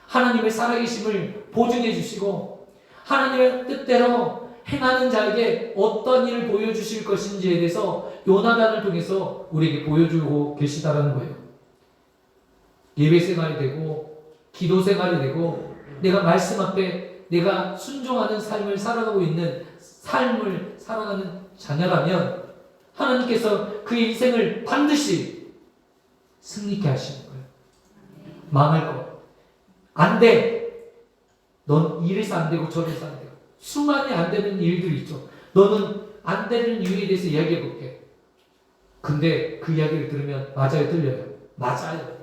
하나님의 살아계심을 보증해 주시고 하나님의 뜻대로 행하는 자에게 어떤 일을 보여주실 것인지에 대해서 요나단을 통해서 우리에게 보여주고 계시다라는 거예요. 예배생활이 되고 기도생활이 되고 내가 말씀 앞에 내가 순종하는 삶을 살아가고 있는 삶을 살아가는 자녀라면 하나님께서 그의 인생을 반드시 승리케 하시는 거예요. 망할 것. 안 돼. 넌 이래서 안 되고 저래서 안 되고. 수많이 안 되는 일들이 있죠. 너는 안 되는 이유에 대해서 이야기해 볼게. 근데 그 이야기를 들으면 맞아요, 틀려요? 맞아요.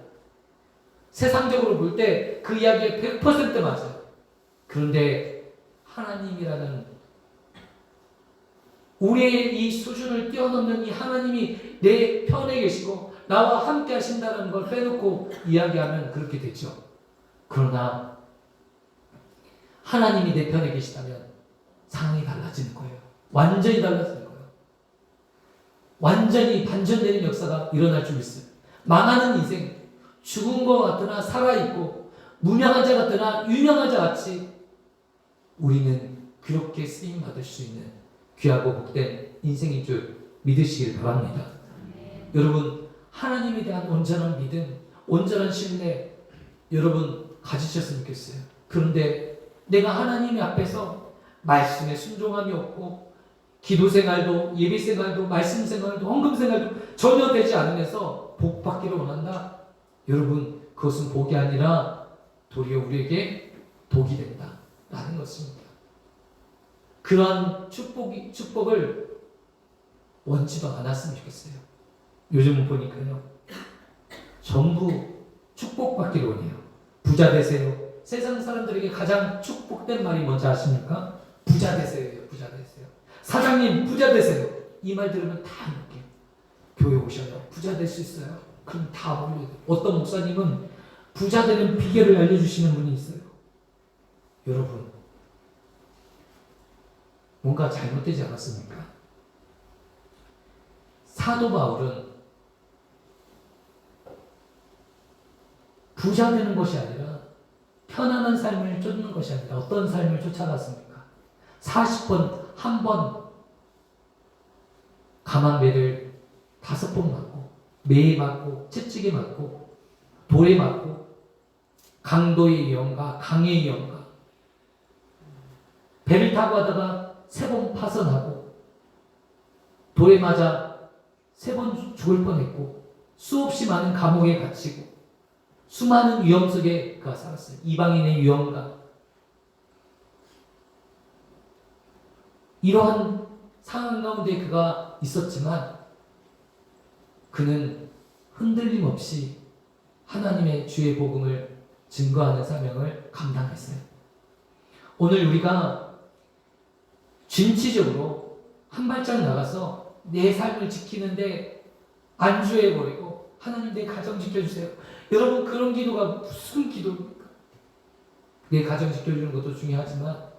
세상적으로 볼 때 그 이야기에 100% 맞아요. 그런데 하나님이라는 우리의 이 수준을 뛰어넘는 이 하나님이 내 편에 계시고 나와 함께 하신다는 걸 빼놓고 이야기하면 그렇게 되죠. 그러나 하나님이 내 편에 계시다면 상황이 달라지는 거예요. 완전히 달라지는 거예요. 완전히 반전되는 역사가 일어날 줄 있어요. 망하는 인생, 죽은 것 같으나 살아있고 무명한 자 같으나 유명한 자 같이 우리는 그렇게 쓰임 받을 수 있는 귀하고 복된 인생인 줄 믿으시길 바랍니다. 여러분, 하나님에 대한 온전한 믿음, 온전한 신뢰 여러분 가지셨으면 좋겠어요. 그런데 내가 하나님 앞에서 말씀에 순종함이 없고 기도 생활도 예배 생활도 말씀 생활도 헌금 생활도 전혀 되지 않으면서 복 받기를 원한다. 여러분, 그것은 복이 아니라 도리어 우리에게 독이 된다라는 것입니다. 그러한 축복을 원치도 않았으면 좋겠어요. 요즘 보니까요, 전부 축복받기를 원해요. 부자 되세요. 세상 사람들에게 가장 축복된 말이 뭔지 아십니까? 부자 되세요. 부자 되세요. 사장님 부자 되세요. 이 말 들으면 다 이렇게 교회 오셔요. 부자 될 수 있어요. 그럼 다 몰려요. 어떤 목사님은 부자 되는 비결을 알려주시는 분이 있어요. 여러분, 뭔가 잘못되지 않았습니까? 사도 바울은 부자 되는 것이 아니라 편안한 삶을 쫓는 것이 아니라 어떤 삶을 쫓아갔습니까? 40번 한 번 가만배를 5번 맞고 매에 맞고 채찍에 맞고 돌에 맞고 강도의 위험과 강의 위험과 배를 타고 하다가 3번 파선하고 돌에 맞아 3번 죽을 뻔했고 수없이 많은 감옥에 갇히고 수많은 위험 속에 그가 살았어요. 이방인의 위험과 이러한 상황 가운데 그가 있었지만 그는 흔들림 없이 하나님의 주의 복음을 증거하는 사명을 감당했어요. 오늘 우리가 진취적으로 한 발짝 나가서 내 삶을 지키는데 안주해버리고 하나님 내 가정 지켜주세요. 여러분, 그런 기도가 무슨 기도입니까? 내 가정 지켜주는 것도 중요하지만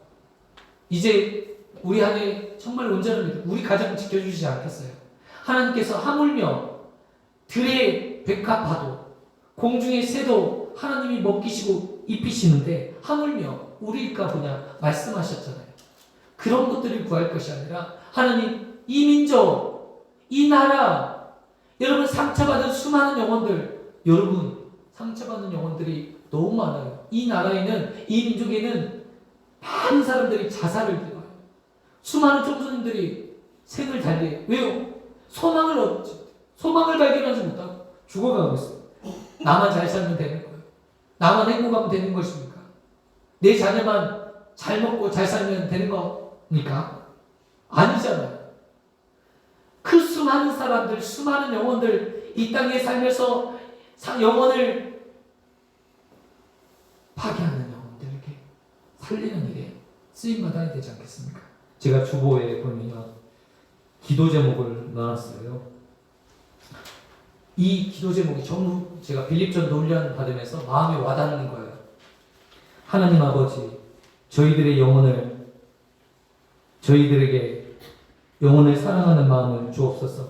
이제 우리 안에 정말 온전한 믿음, 우리 가정을 지켜주시지 않겠어요? 하나님께서 하물며 들의 백합화도 공중의 새도 하나님이 먹이시고 입히시는데 하물며 우리일까 보냐 말씀하셨잖아요. 그런 것들을 구할 것이 아니라 하나님, 이 민족, 이 나라, 여러분 상처받은 수많은 영혼들, 여러분 상처받는 영혼들이 너무 많아요. 이 나라에는, 이 민족에는 많은 사람들이 자살을 해요. 수많은 청소년들이 생을 달리해요. 왜요? 소망을 발견하지 못하고 죽어가고 있어요. 나만 잘 살면 되는 거예요. 나만 행복하면 되는 것입니까? 내 자녀만 잘 먹고 잘 살면 되는 겁니까? 아니잖아요. 그 수많은 사람들, 수많은 영혼들, 이 땅에 살면서 영혼을 파괴하는 영혼들에게 살리는 일에 쓰임받아야 되지 않겠습니까? 제가 주보에 보면요, 기도 제목을 넣었어요. 이 기도 제목이 전부 제가 빌립전도 훈련 받으면서 마음에 와닿는 거예요. 하나님 아버지, 저희들에게 영혼을 사랑하는 마음을 주옵소서.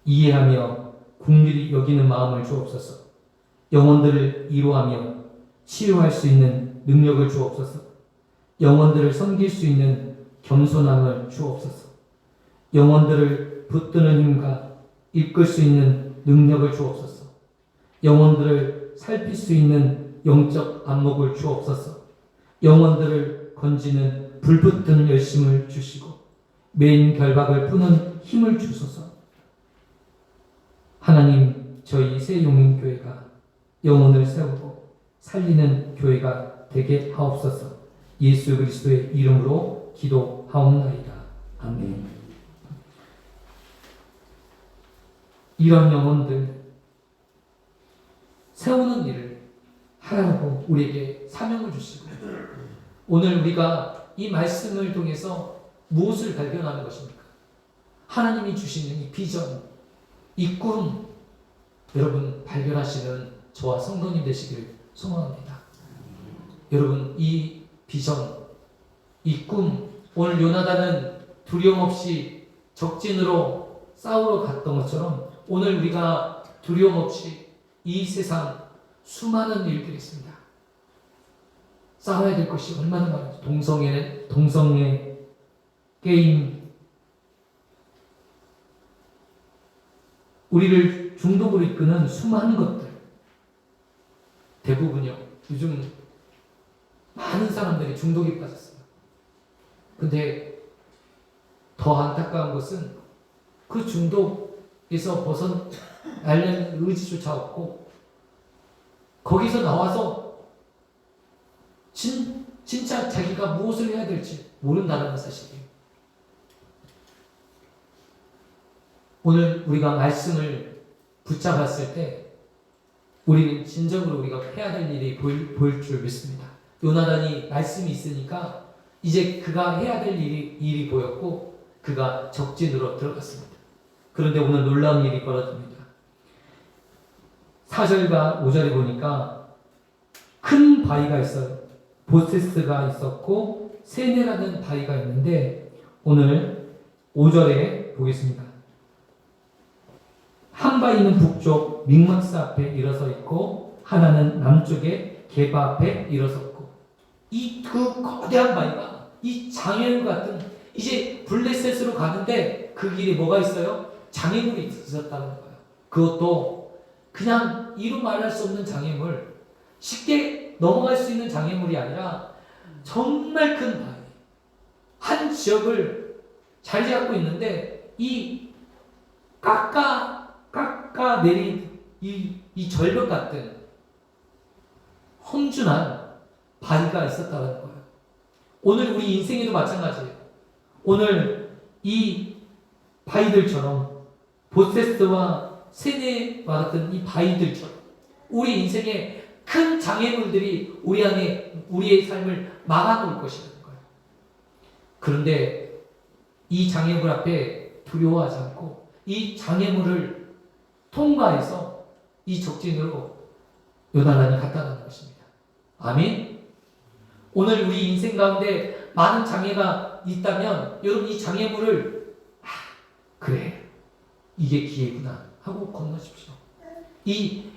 이해하며 긍휼히 여기는 마음을 주옵소서. 영혼들을 이로하며 치유할 수 있는 능력을 주옵소서. 영혼들을 섬길 수 있는 겸손함을 주옵소서. 영혼들을 붙드는 힘과 이끌 수 있는 능력을 주옵소서. 영혼들을 살필 수 있는 영적 안목을 주옵소서. 영혼들을 건지는 불붙은 열심을 주시고 맨 결박을 푸는 힘을 주소서. 하나님, 저희 새용인교회가 영혼을 세우고 살리는 교회가 되게 하옵소서. 예수 그리스도의 이름으로 기도하옵나이다. 아멘. 이런 영혼들 세우는 일을 하라고 우리에게 사명을 주시고, 오늘 우리가 이 말씀을 통해서 무엇을 발견하는 것입니까? 하나님이 주시는 이 비전, 이 꿈, 여러분 발견하시는 저와 성도님 되시길 소망합니다. 여러분, 이 비전, 이 꿈, 오늘 요나단은 두려움 없이 적진으로 싸우러 갔던 것처럼 오늘 우리가 두려움 없이 이 세상 수많은 일들이 있습니다. 싸워야 될 것이 얼마나 많은지. 동성애 게임, 우리를 중독으로 이끄는 수많은 것들, 대부분요. 요즘 많은 사람들이 중독에 빠졌어요. 근데 더 안타까운 것은 그 중독에서 벗어나려는 의지조차 없고 거기서 나와서 진짜 자기가 무엇을 해야 될지 모른다는 사실이에요. 오늘 우리가 말씀을 붙잡았을 때 우리는 진정으로 우리가 해야 될 일이 보일 줄 믿습니다. 요나단이 말씀이 있으니까 이제 그가 해야 될 일이 보였고 그가 적진으로 들어갔습니다. 그런데 오늘 놀라운 일이 벌어집니다. 4절과 5절에 보니까 큰 바위가 있어요. 보세스가 있었고 세네라는 바위가 있는데 오늘 5절에 보겠습니다. 한 바위는 북쪽 믹막스 앞에 일어서 있고 하나는 남쪽에 게바 앞에 일어섰고 이 두 거대한 바위가 이 장애물 같은 이제 블레셋으로 가는데 그 길에 뭐가 있어요? 장애물이 있었다는 거예요. 그것도 그냥 이루 말할 수 없는 장애물, 쉽게 넘어갈 수 있는 장애물이 아니라 정말 큰 바위, 한 지역을 자리 잡고 있는데 이 깎아 내린 이 절벽 같은 험준한 바위가 있었다는 거예요. 오늘 우리 인생에도 마찬가지예요. 오늘 이 바위들처럼 보세스와 세네와 같은 이 바위들처럼 우리 인생에 큰 장애물들이 우리 안에 우리의 삶을 막아놓을 것이라는 거예요. 그런데 이 장애물 앞에 두려워하지 않고 이 장애물을 통과해서 이 적진으로 요나단이 갔다 가는 것입니다. 아멘. 오늘 우리 인생 가운데 많은 장애가 있다면 여러분 이 장애물을 그래 이게 기회구나 하고 건너십시오. 이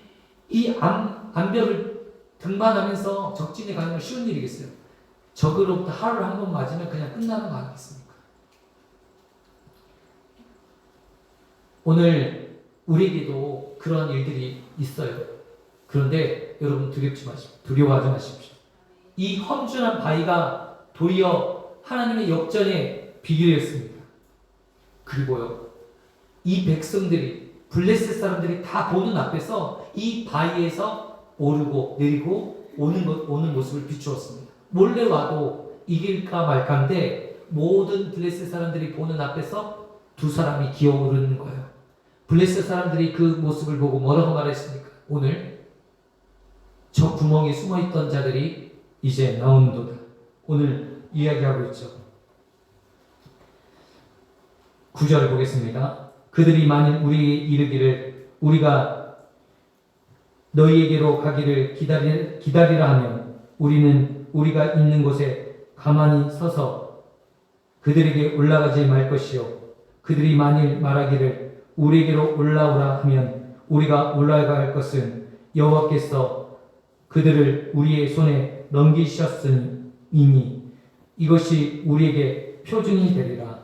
암벽을 등반하면서 적진에 가는 건 쉬운 일이겠어요? 적으로부터 하루를 한 번 맞으면 그냥 끝나는 거 아니겠습니까? 오늘 우리에게도 그런 일들이 있어요. 그런데 여러분 두려워하지 마십시오. 이 험준한 바위가 도리어 하나님의 역전의 비결이었습니다. 그리고요, 이 백성들이 블레셋 사람들이 다 보는 앞에서 이 바위에서 오르고 내리고 오는 모습을 비추었습니다. 몰래 와도 이길까 말까인데 모든 블레셋 사람들이 보는 앞에서 두 사람이 기어오르는 거예요. 블레셋 사람들이 그 모습을 보고 뭐라고 말했습니까? 오늘 저 구멍에 숨어있던 자들이 이제 나온도다. 오늘 이야기하고 있죠. 9절을 보겠습니다. 그들이 만일 우리에게 이르기를 우리가 너희에게로 가기를 기다리라 하면 우리는 우리가 있는 곳에 가만히 서서 그들에게 올라가지 말 것이요 그들이 만일 말하기를 우리에게로 올라오라 하면 우리가 올라갈 것은 여호와께서 그들을 우리의 손에 넘기셨으니 이것이 우리에게 표징이 되리라.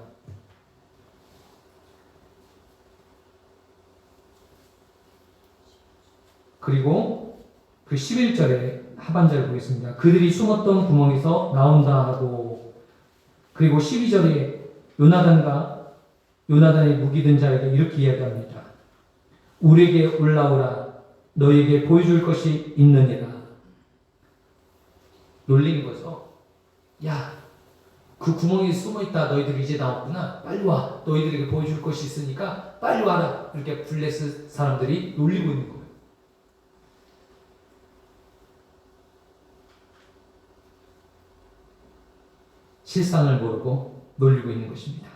그리고 그 11절에 하반절을 보겠습니다. 그들이 숨었던 구멍에서 나온다 하고, 그리고 12절에 요나단의 무기 든 자에게 이렇게 이야기합니다. 우리에게 올라오라. 너에게 보여줄 것이 있느니라. 놀리는 거죠. 야, 그 구멍에 숨어있다 너희들 이제 나왔구나. 빨리 와. 너희들에게 보여줄 것이 있으니까 빨리 와라. 이렇게 블레셋 사람들이 놀리고 있는 거예요. 실상을 모르고 놀리고 있는 것입니다.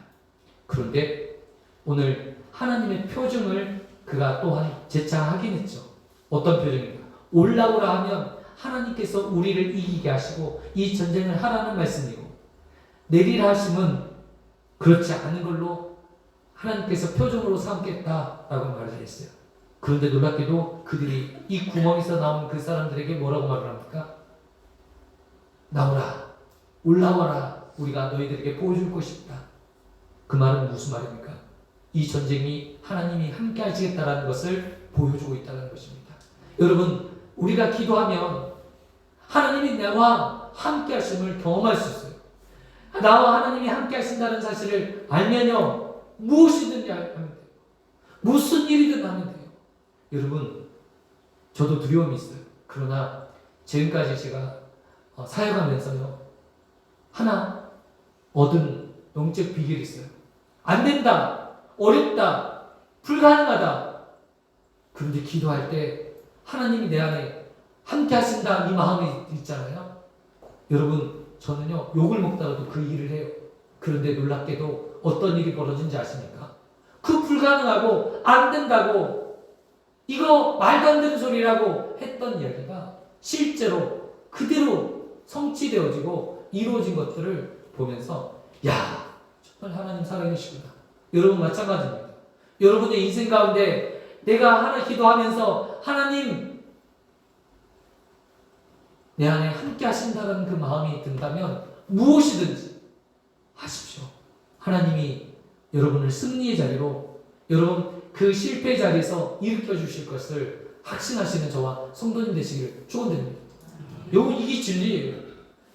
그런데 오늘 하나님의 표징을 그가 또한 재차 확인했죠. 어떤 표징입니까? 올라오라 하면 하나님께서 우리를 이기게 하시고 이 전쟁을 하라는 말씀이고, 내리라 하심은 그렇지 않은 걸로 하나님께서 표적으로 삼겠다라고 말을 했어요. 그런데 놀랍게도 그들이 이 구멍에서 나온 그 사람들에게 뭐라고 말을 합니까? 나오라, 올라와라, 우리가 너희들에게 보여줄 것이다. 그 말은 무슨 말입니까? 이 전쟁이 하나님이 함께 하시겠다라는 것을 보여주고 있다는 것입니다. 여러분, 우리가 기도하면 하나님이 나와 함께 하심을 경험할 수 있어요. 나와 하나님이 함께 하신다는 사실을 알면요, 무엇이든지 하면 돼요. 무슨 일이든 하면 돼요. 여러분, 저도 두려움이 있어요. 그러나 지금까지 제가 사역하면서요, 하나 얻은 영적 비결이 있어요. 안 된다, 어렵다, 불가능하다. 그런데 기도할 때 하나님이 내 안에 함께 하신다, 이 마음이 있잖아요. 여러분, 저는요, 욕을 먹다가도 그 일을 해요. 그런데 놀랍게도 어떤 일이 벌어진지 아십니까? 그 불가능하고 안 된다고, 이거 말도 안 되는 소리라고 했던 이야기가 실제로 그대로 성취되어지고 이루어진 것들을 보면서, 야, 정말 하나님 살아계시구나. 여러분 마찬가지입니다. 여러분의 인생 가운데 내가 하나 기도하면서 하나님 내 안에 함께 하신다는 그 마음이 든다면 무엇이든지 하십시오. 하나님이 여러분을 승리의 자리로, 여러분 그 실패 자리에서 일으켜 주실 것을 확신하시는 저와 성도님 되시기를 축원드립니다. 여러분, 이게 진리예요.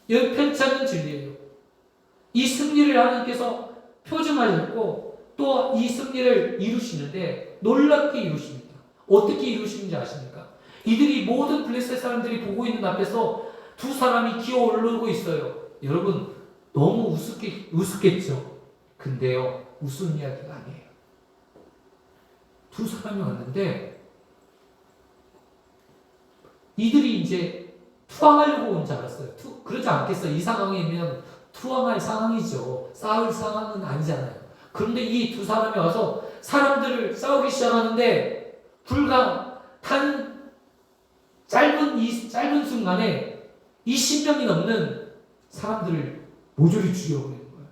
여기 편치 않는 진리예요. 이 승리를 하나님께서 표정하셨고 또 이 승리를 이루시는데 놀랍게 이루십니다. 어떻게 이루시는지 아십니까? 이들이 모든 블레셋 사람들이 보고 있는 앞에서 두 사람이 기어 오르고 있어요. 여러분, 너무 우습겠죠? 근데요, 웃음 이야기가 아니에요. 두 사람이 왔는데 이들이 이제 투항하려고 온 줄 알았어요. 그러지 않겠어요. 이 상황이면 투항할 상황이죠. 싸울 상황은 아니잖아요. 그런데 이 두 사람이 와서 사람들을 싸우기 시작하는데 불과 짧은 순간에 20명이 넘는 사람들을 모조리 죽여버리는 거예요.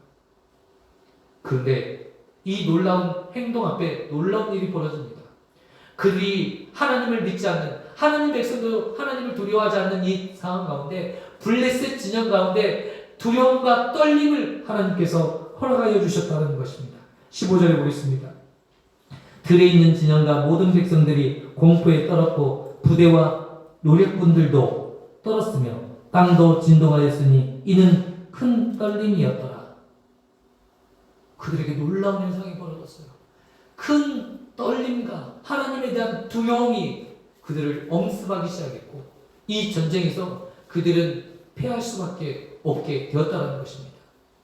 그런데 이 놀라운 행동 앞에 놀라운 일이 벌어집니다. 그들이 하나님을 믿지 않는, 하나님 백성도 하나님을 두려워하지 않는 이 상황 가운데, 블레셋 진영 가운데 두려움과 떨림을 하나님께서 허락하여 주셨다는 것입니다. 15절에 보겠습니다. 들에 있는 진영과 모든 백성들이 공포에 떨었고 부대와 노력군들도 떨었으며 땅도 진동하였으니 이는 큰 떨림이었더라. 그들에게 놀라운 현상이 벌어졌어요. 큰 떨림과 하나님에 대한 두려움이 그들을 엄습하기 시작했고 이 전쟁에서 그들은 패할 수밖에 없게 되었다는 것입니다.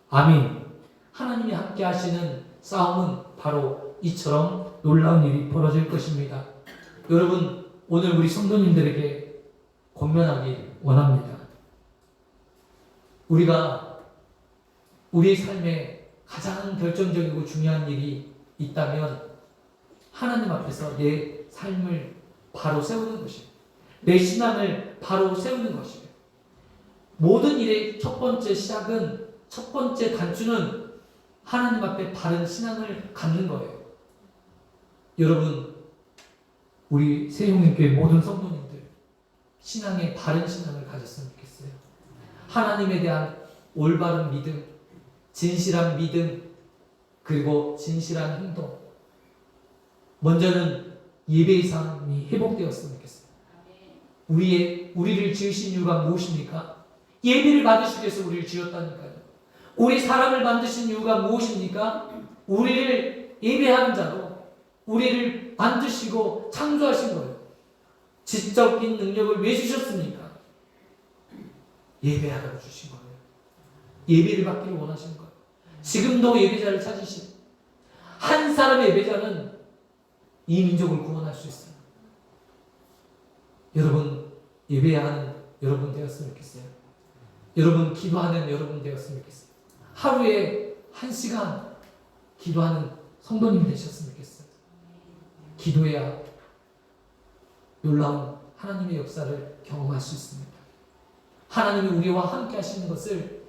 아멘. 하나님이 함께 하시는 싸움은 바로 이처럼 놀라운 일이 벌어질 것입니다. 여러분, 오늘 우리 성도님들에게 권면하기 원합니다. 우리가 우리의 삶에 가장 결정적이고 중요한 일이 있다면 하나님 앞에서 내 삶을 바로 세우는 것입니다. 내 신앙을 바로 세우는 것입니다. 모든 일의 첫 번째 시작은, 첫 번째 단추는 하나님 앞에 바른 신앙을 갖는 거예요. 여러분, 우리 세용인교회 모든 성도님들 신앙에 바른 신앙을 가졌으면 좋겠어요. 하나님에 대한 올바른 믿음, 진실한 믿음, 그리고 진실한 행동. 먼저는 예배의 삶이 회복되었으면 좋겠어요. 우리를 지으신 이유가 무엇입니까? 예배를 받으시기 위해서 우리를 지었다니까요. 우리 사람을 만드신 이유가 무엇입니까? 우리를 예배하는 자로 우리를 만드시고 창조하신 거예요. 지적인 능력을 왜 주셨습니까? 예배하라고 주신 거예요. 예배를 받기를 원하시는 거예요. 지금도 예배자를 찾으시고 한 사람의 예배자는 이 민족을 구원할 수 있어요. 여러분, 예배하는 여러분 되었으면 좋겠어요. 여러분, 기도하는 여러분 되었으면 좋겠어요. 하루에 1시간 기도하는 성도님 되셨으면 좋겠어요. 기도해야 놀라운 하나님의 역사를 경험할 수 있습니다. 하나님이 우리와 함께 하시는 것을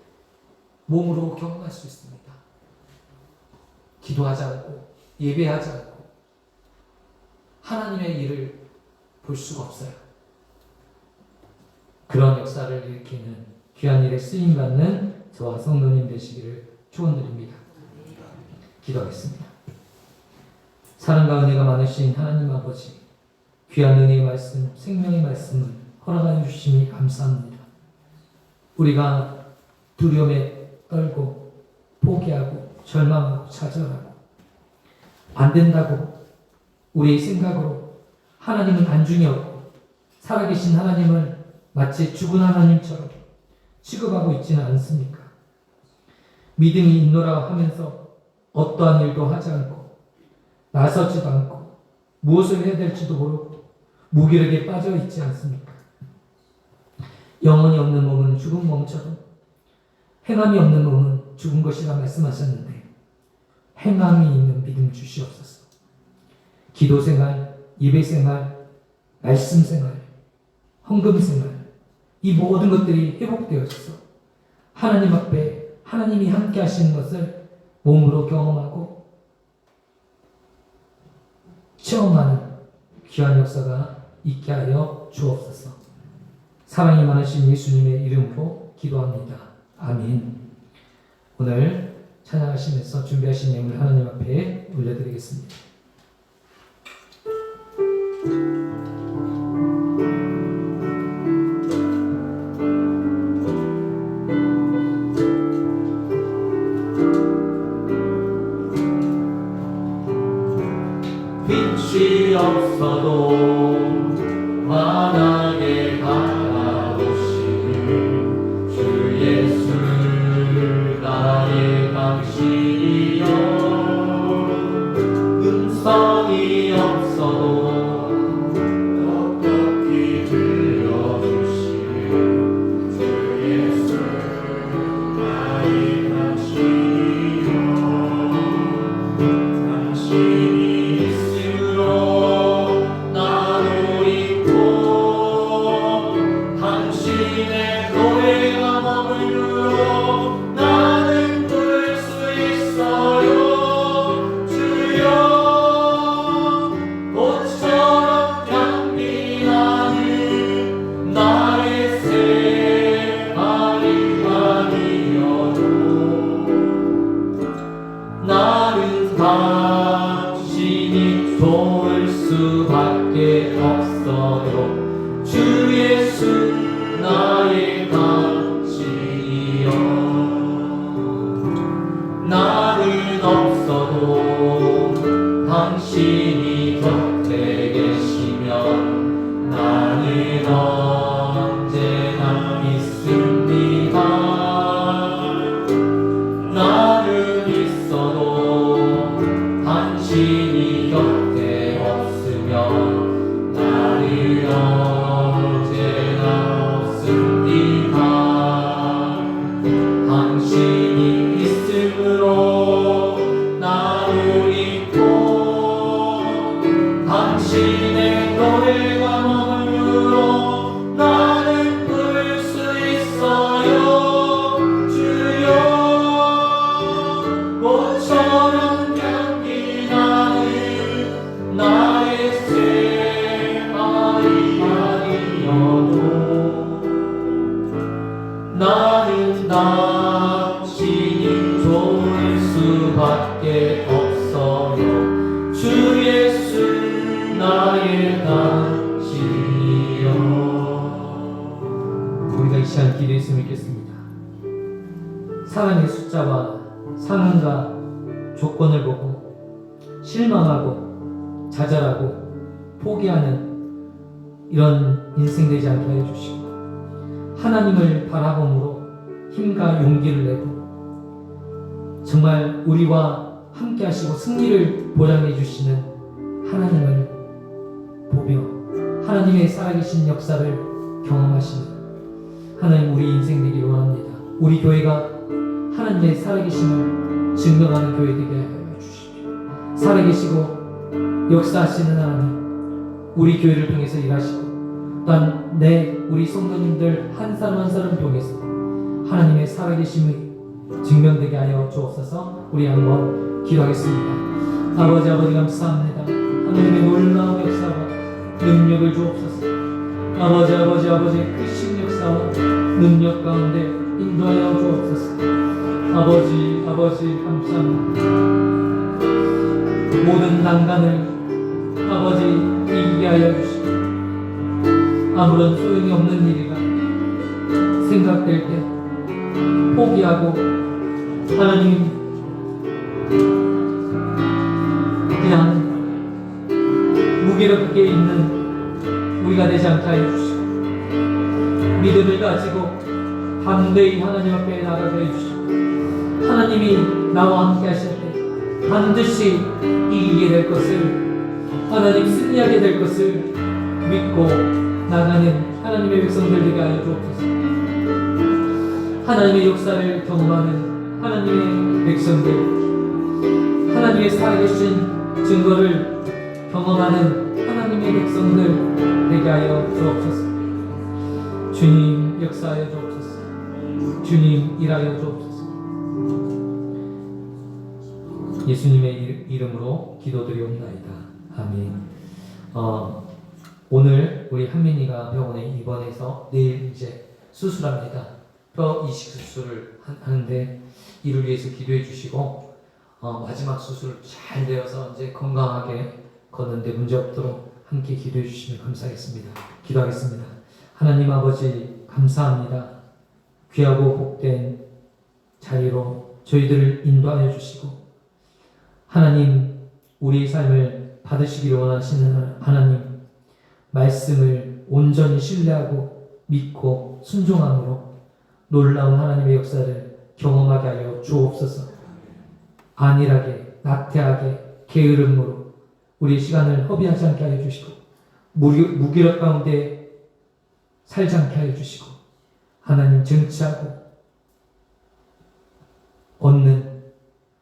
몸으로 경험할 수 있습니다. 기도하지 않고 예배하지 않고 하나님의 일을 볼 수가 없어요. 그런 역사를 일으키는 귀한 일에 쓰임받는 저와 성도님 되시기를 축원드립니다. 기도하겠습니다. 사랑과 은혜가 많으신 하나님 아버지, 귀한 은혜의 말씀, 생명의 말씀을 허락하여 주시니 감사합니다. 우리가 두려움에 떨고 포기하고 절망하고 좌절하고 안 된다고 우리의 생각으로 하나님은 안중이 없고 살아계신 하나님을 마치 죽은 하나님처럼 취급하고 있지는 않습니까? 믿음이 있노라 하면서 어떠한 일도 하지 않고 나서지도 않고 무엇을 해야 될지도 모르고 무기력에 빠져 있지 않습니까? 영혼이 없는 몸은 죽은 몸처럼 행함이 없는 몸은 죽은 것이라 말씀하셨는데 행함이 있는 믿음 주시옵소서. 기도 생활, 예배 생활, 말씀 생활, 헌금 생활, 이 모든 것들이 회복되어져서 하나님 앞에 하나님이 함께 하시는 것을 몸으로 경험하고 체험하는 귀한 역사가 있게 하여 주옵소서. 사랑이 많으신 예수님의 이름으로 기도합니다. 아멘. 오늘 찬양하시면서 준비하신 예물 하나님 앞에 올려드리겠습니다. 빛이 없어도 환하게 바라보시는 주 예수 나의 당신이여 음성이 없어도 똑똑히 들려주시는 주 예수 나의 당신이여 당신이 당신이 도울 수밖에 없어요. 주 예수 나의 당신이여 나는 없어도 당신이 곁에 계시면 나는 언제나 믿습니다. 나는 있어도 당신이 곁에 없으면 나는 언제나 없습니다. 당신이 있음으로 나는 있고 당신의 노래가 머물러 나는 부를 수 있어요. 주여 꽃처럼 향기 나는 나의 생활이 아니어도 나는 당신이 좋을 수밖에 없어요. 주 예수 나의 당신이여. 우리가 이 시간 기도했으면 좋겠습니다. 사랑의 숫자와 상황과 조건을 보고 실망하고 좌절하고 포기하는 이런 인생 되지 않게 하여 주시고 하나님을 바라봄으로 힘과 용기를 내고 정말 우리와 함께 하시고 승리를 보장해 주시는 하나님을 보며 하나님의 살아계신 역사를 경험하시는 하나님 우리 인생 되기를 원합니다. 우리 교회가 하나님의 살아계심을 증명하는 교회 되게 하여 주십시오. 살아계시고 역사하시는 하나님 우리 교회를 통해서 일하시고 또한 우리 성도님들 한 사람 한 사람 통해서 하나님의 살아계심이 증명되게 하여 주옵소서. 우리 한번 기도하겠습니다. 아버지 감사합니다. 하나님의 놀라운 역사와 능력을 주옵소서. 아버지의 크신 역사와 능력 가운데 인도하여 주옵소서. 아버지 감사합니다. 모든 난간을 아버지 이기게 하여 주시고 아무런 소용이 없는 일이가 생각될 때 포기하고 하나님 그냥 무기력하게 있는 우리가 되지 않게 하여 주시고 믿음을 가지고 담대히 하나님 앞에 나가게 해주시고 하나님이 나와 함께 하실 때 반드시 이기게 될 것을 하나님 승리하게 될 것을 믿고 나가는 하나님의 백성들 되게 하여 주옵소서. 하나님의 역사를 경험하는 하나님의 백성들, 하나님의 살아계신 증거를 경험하는 하나님의 백성들 되게 하여 주옵소서. 주님 역사하여 주옵소서. 주님 일하여 주옵소서. 예수님의 이름으로 기도드리옵나이다. 아멘. 오늘 우리 한민이가 병원에 입원해서 내일 이제 수술합니다. 뼈 이식 수술을 하는데 이를 위해서 기도해 주시고 마지막 수술 잘 되어서 이제 건강하게 걷는데 문제 없도록 함께 기도해 주시면 감사하겠습니다. 기도하겠습니다. 하나님 아버지 감사합니다. 귀하고 복된 자리로 저희들을 인도하여 주시고 하나님 우리의 삶을 받으시기를 원하시는 하나님 말씀을 온전히 신뢰하고 믿고 순종함으로 놀라운 하나님의 역사를 경험하게 하여 주옵소서. 안일하게 나태하게 게으름으로 우리의 시간을 허비하지 않게 하여 주시고 무기력 가운데 살지 않게 하여 주시고 하나님 정치하고 얻는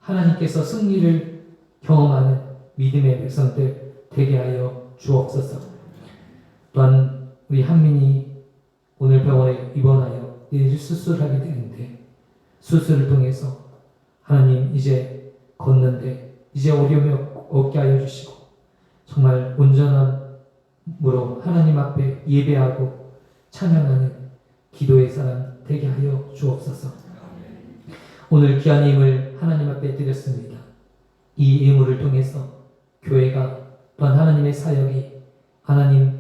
하나님께서 승리를 경험하는 믿음의 백성들 되게 하여 주옵소서. 또한 우리 한민이 오늘 병원에 입원하여 내일 수술하게 되는데 수술을 통해서 하나님 이제 걷는데 이제 어려움이 없게 하여 주시고 정말 온전함으로 하나님 앞에 예배하고 찬양하는 기도의 사람 되게 하여 주옵소서. 오늘 귀한 예물 하나님 앞에 드렸습니다. 이 예물을 통해서 교회가 또한 하나님의 사역이 하나님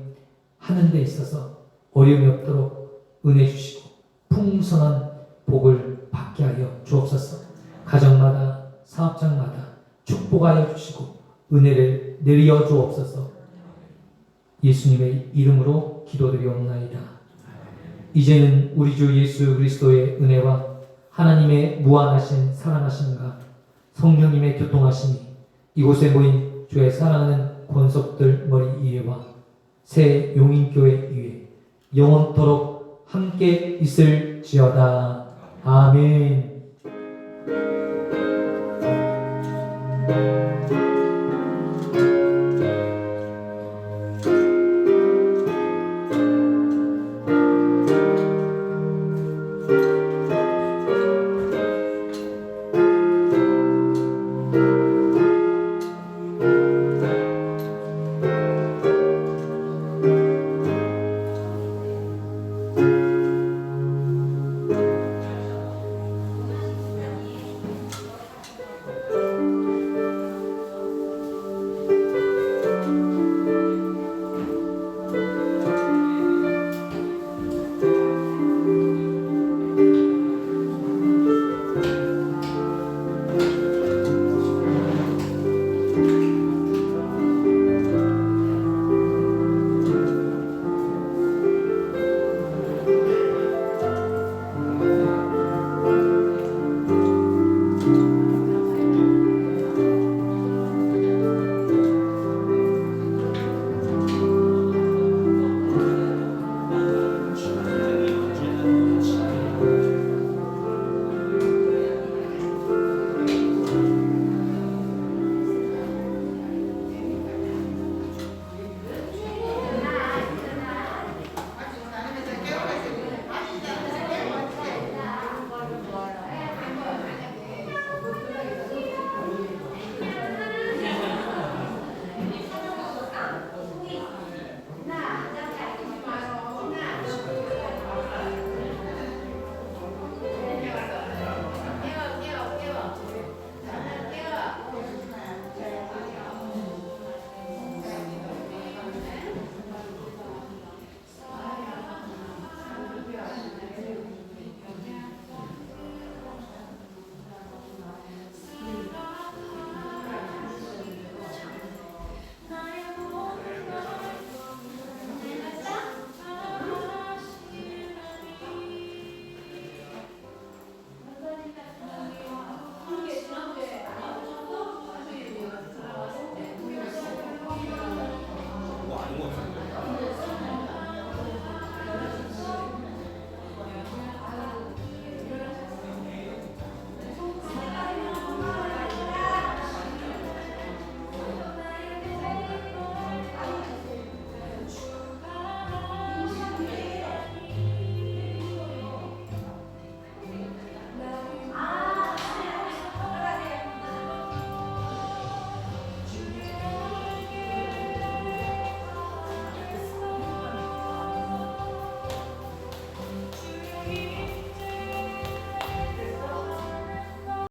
하는 데 있어서 어려움이 없도록 은혜 주시고 풍성한 복을 받게 하여 주옵소서. 가정마다 사업장마다 축복하여 주시고 은혜를 내려 주옵소서. 예수님의 이름으로 기도드리옵나이다. 이제는 우리 주 예수 그리스도의 은혜와 하나님의 무한하신 사랑하심과 성령님의 교통하심이 이곳에 모인 주의 사랑하는 권속들 머리 위에와 새 용인교회 위에 영원토록 함께 있을지어다. 아멘.